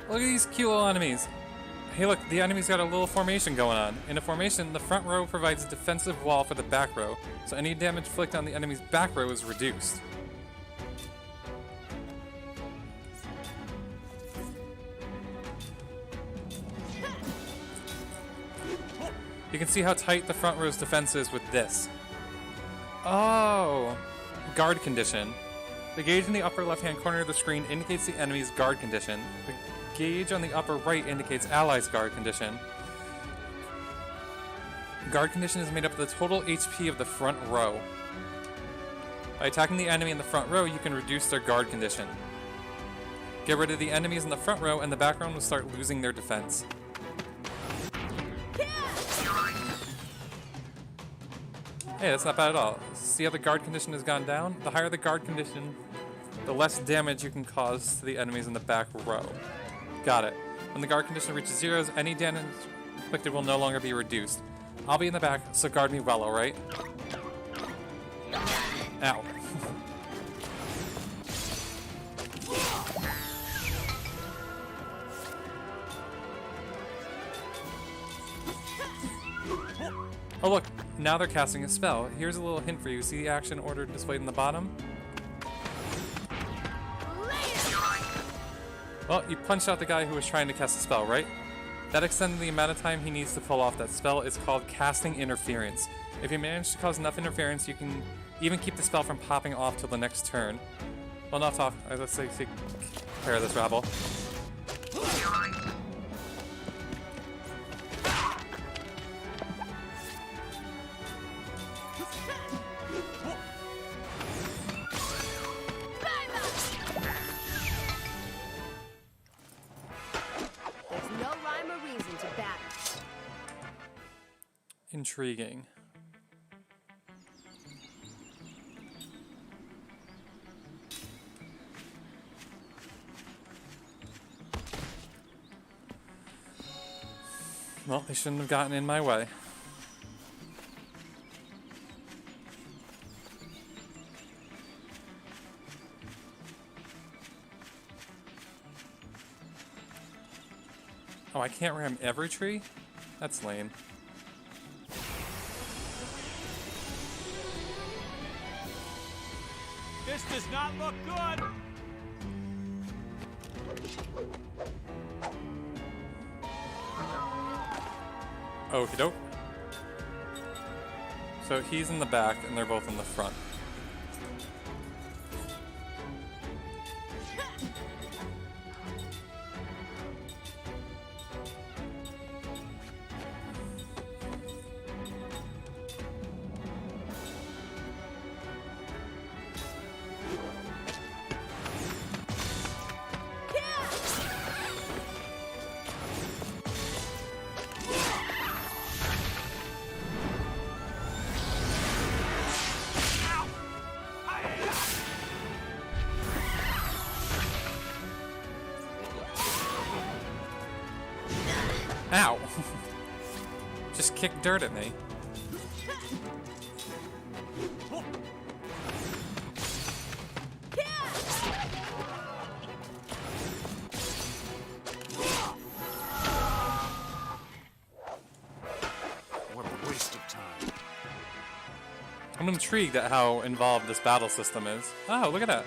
Look at these cute little enemies. Hey look, the enemy's got a little formation going on. In a formation, the front row provides a defensive wall for the back row, so any damage inflicted on the enemy's back row is reduced. You can see how tight the front row's defense is with this. Oh! Guard condition. The gauge in the upper left-hand corner of the screen indicates the enemy's guard condition. The gauge on the upper right indicates allies' guard condition. Guard condition is made up of the total HP of the front row. By attacking the enemy in the front row, you can reduce their guard condition. Get rid of the enemies in the front row, and the back row will start losing their defense. Hey, that's not bad at all. See how the guard condition has gone down? The higher the guard condition, the less damage you can cause to the enemies in the back row. Got it. When the guard condition reaches zeros, any damage inflicted will no longer be reduced. I'll be in the back, so guard me well, alright? Ow. Oh look, now they're casting a spell. Here's a little hint for you. See the action order displayed in the bottom? Well, you punched out the guy who was trying to cast a spell, right? That extended the amount of time he needs to pull off that spell. It's called casting interference. If you manage to cause enough interference, you can even keep the spell from popping off till the next turn. Well, not off. Let's say take care of this rabble. There's no rhyme or reason to battle. Intriguing. Well, they shouldn't have gotten in my way. Oh, I can't ram every tree? That's lame. This does not look good! Okie doke. So he's in the back and they're both in the front. Ow! Just kick dirt at me. What a waste of time. I'm intrigued at how involved this battle system is. Oh, look at that.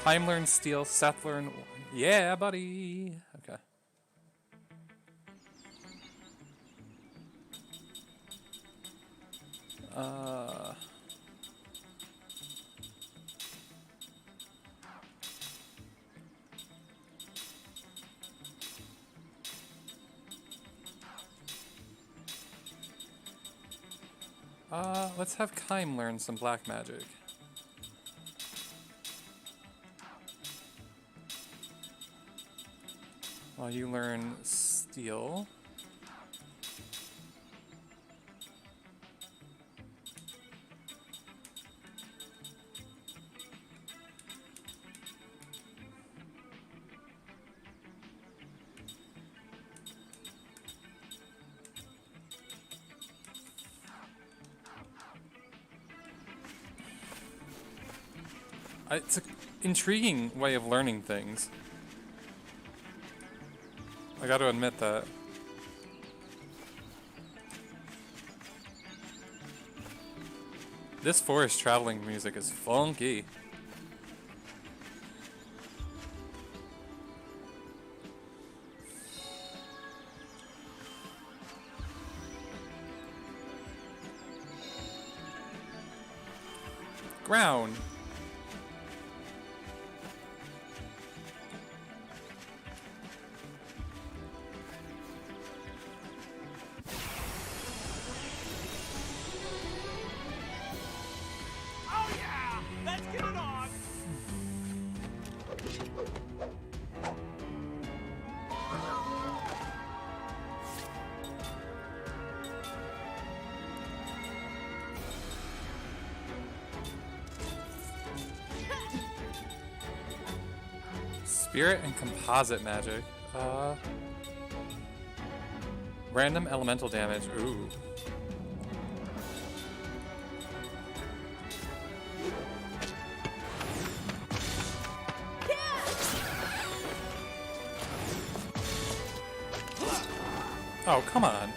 Time learn steel, Seth learn. Yeah, buddy. Okay. Let's have Kime learn some black magic. While you learn steel. It's an intriguing way of learning things. I gotta admit that. This forest traveling music is funky. Ground. Spirit and composite magic. Random elemental damage. Ooh. Oh, come on.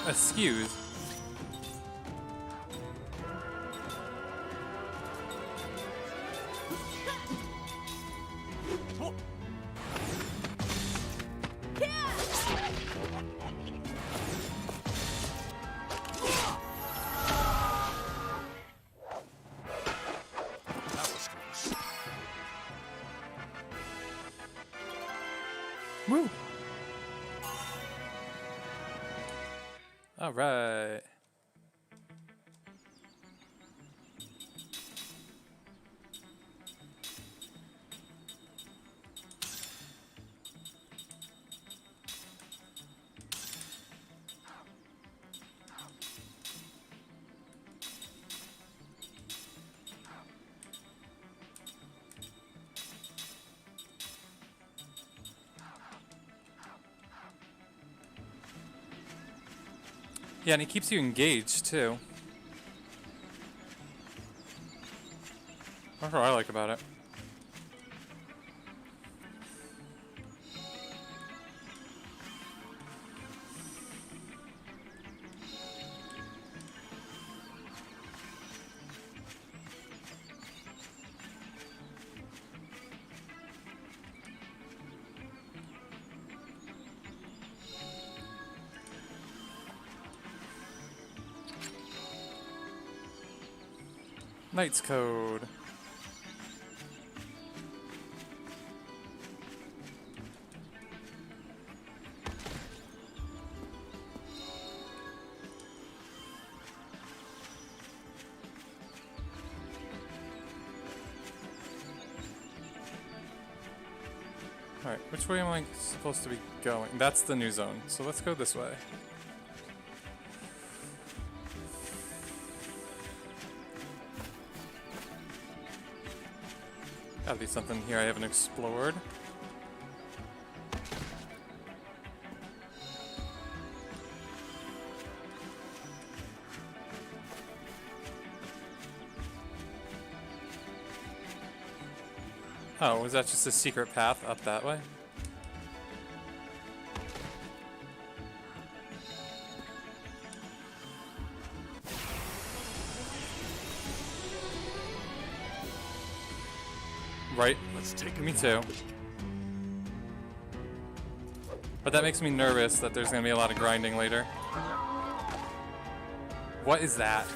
Excuse. Woo! All right. Yeah, and he keeps you engaged, too. That's what I like about it. Knight's Code. Alright, which way am I supposed to be going? That's the new zone, so let's go this way. Gotta be something here I haven't explored. Oh, was that just a secret path up that way? Right. Let's take me too. But that makes me nervous that there's gonna be a lot of grinding later. What is that?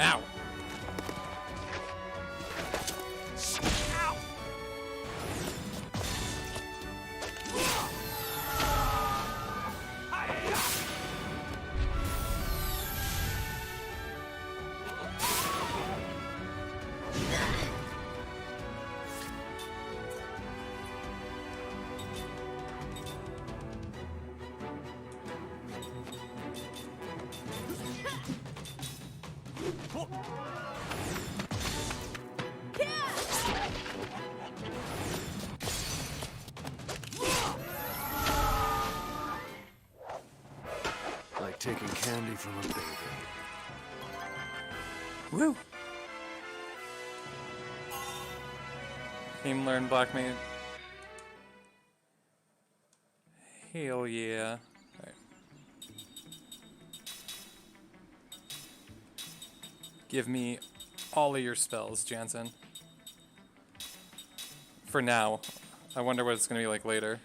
Ow! Like taking candy from a baby. Woo! Team learn Black Mage. Hell yeah. Alright. Give me all of your spells, Jansen. For now. I wonder what it's gonna be like later.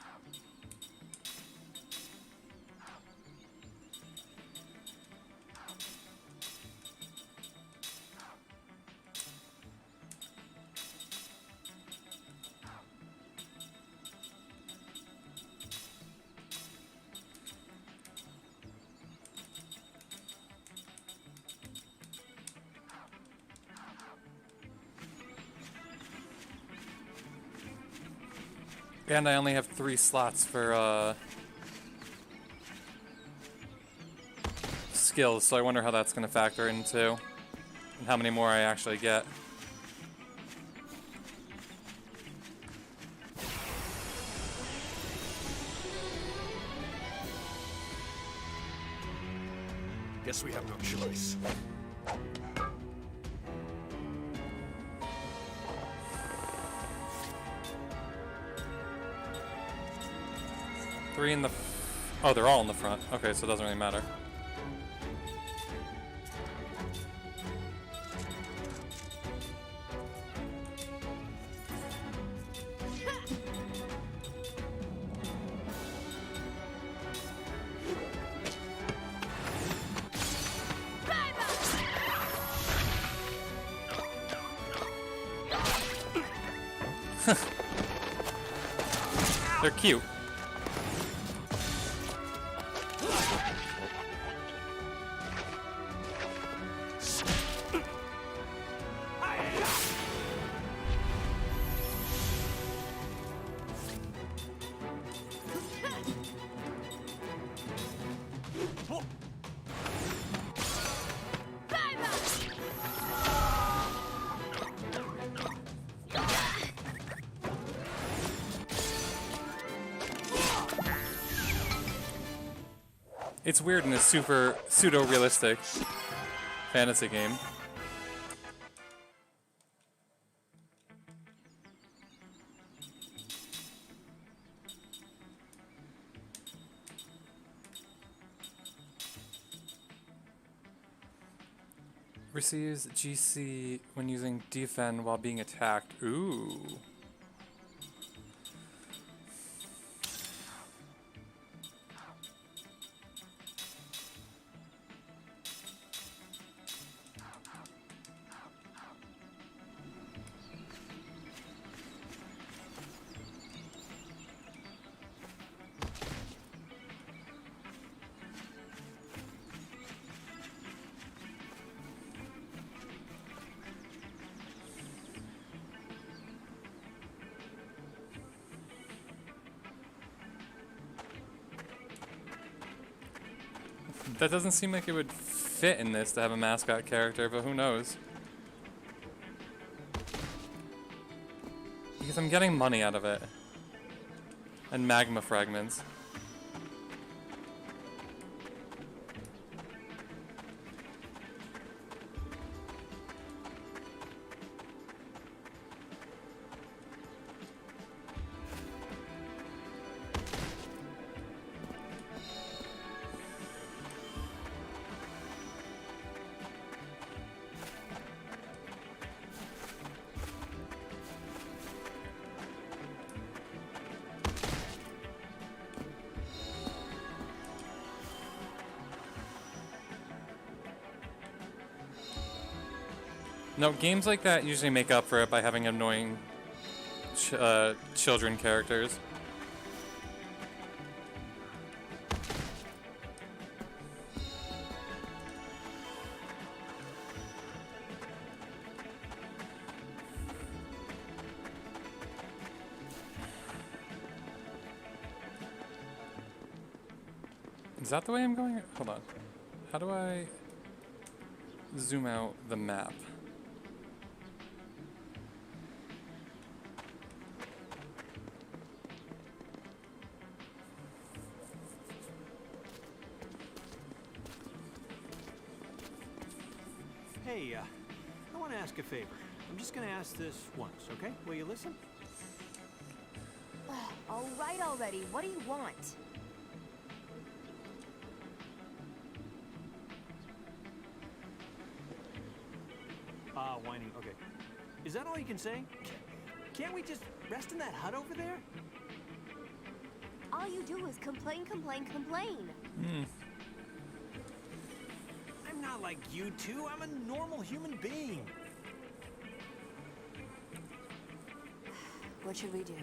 And I only have 3 slots for skills, so I wonder how that's going to factor into and how many more I actually get. Guess we have no choice. Three in the... Oh, they're all in the front. Okay, so it doesn't really matter. They're cute. It's weird in this super pseudo-realistic fantasy game. Receives GC when using defend while being attacked. Ooh. That doesn't seem like it would fit in this to have a mascot character, but who knows? Because I'm getting money out of it. And magma fragments. No, games like that usually make up for it by having annoying children characters. Is that the way I'm going? Hold on. How do I zoom out the map? Hey, I want to ask a favor. I'm just gonna ask this once, okay? Will you listen? All right already. What do you want? Whining. Okay. Is that all you can say? Can't we just rest in that hut over there? All you do is complain, complain, complain. I'm not like you two. I'm a normal human being. What should we do?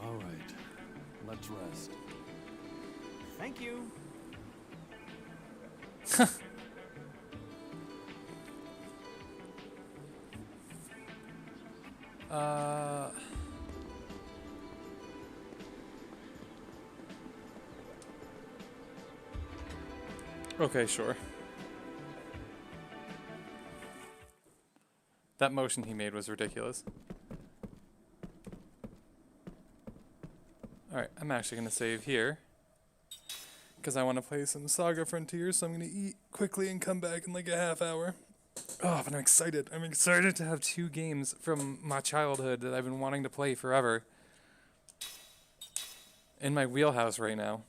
All right. Let's rest. Thank you. Okay, sure. That motion he made was ridiculous. Alright, I'm actually going to save here. Because I want to play some Saga Frontiers, so I'm going to eat quickly and come back in like a half hour. Oh, but I'm excited. I'm excited to have 2 games from my childhood that I've been wanting to play forever. In my wheelhouse right now.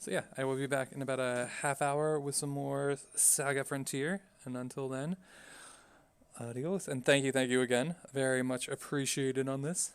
So yeah, I will be back in about a half hour with some more Saga Frontier. And until then, adios. And thank you again. Very much appreciated on this.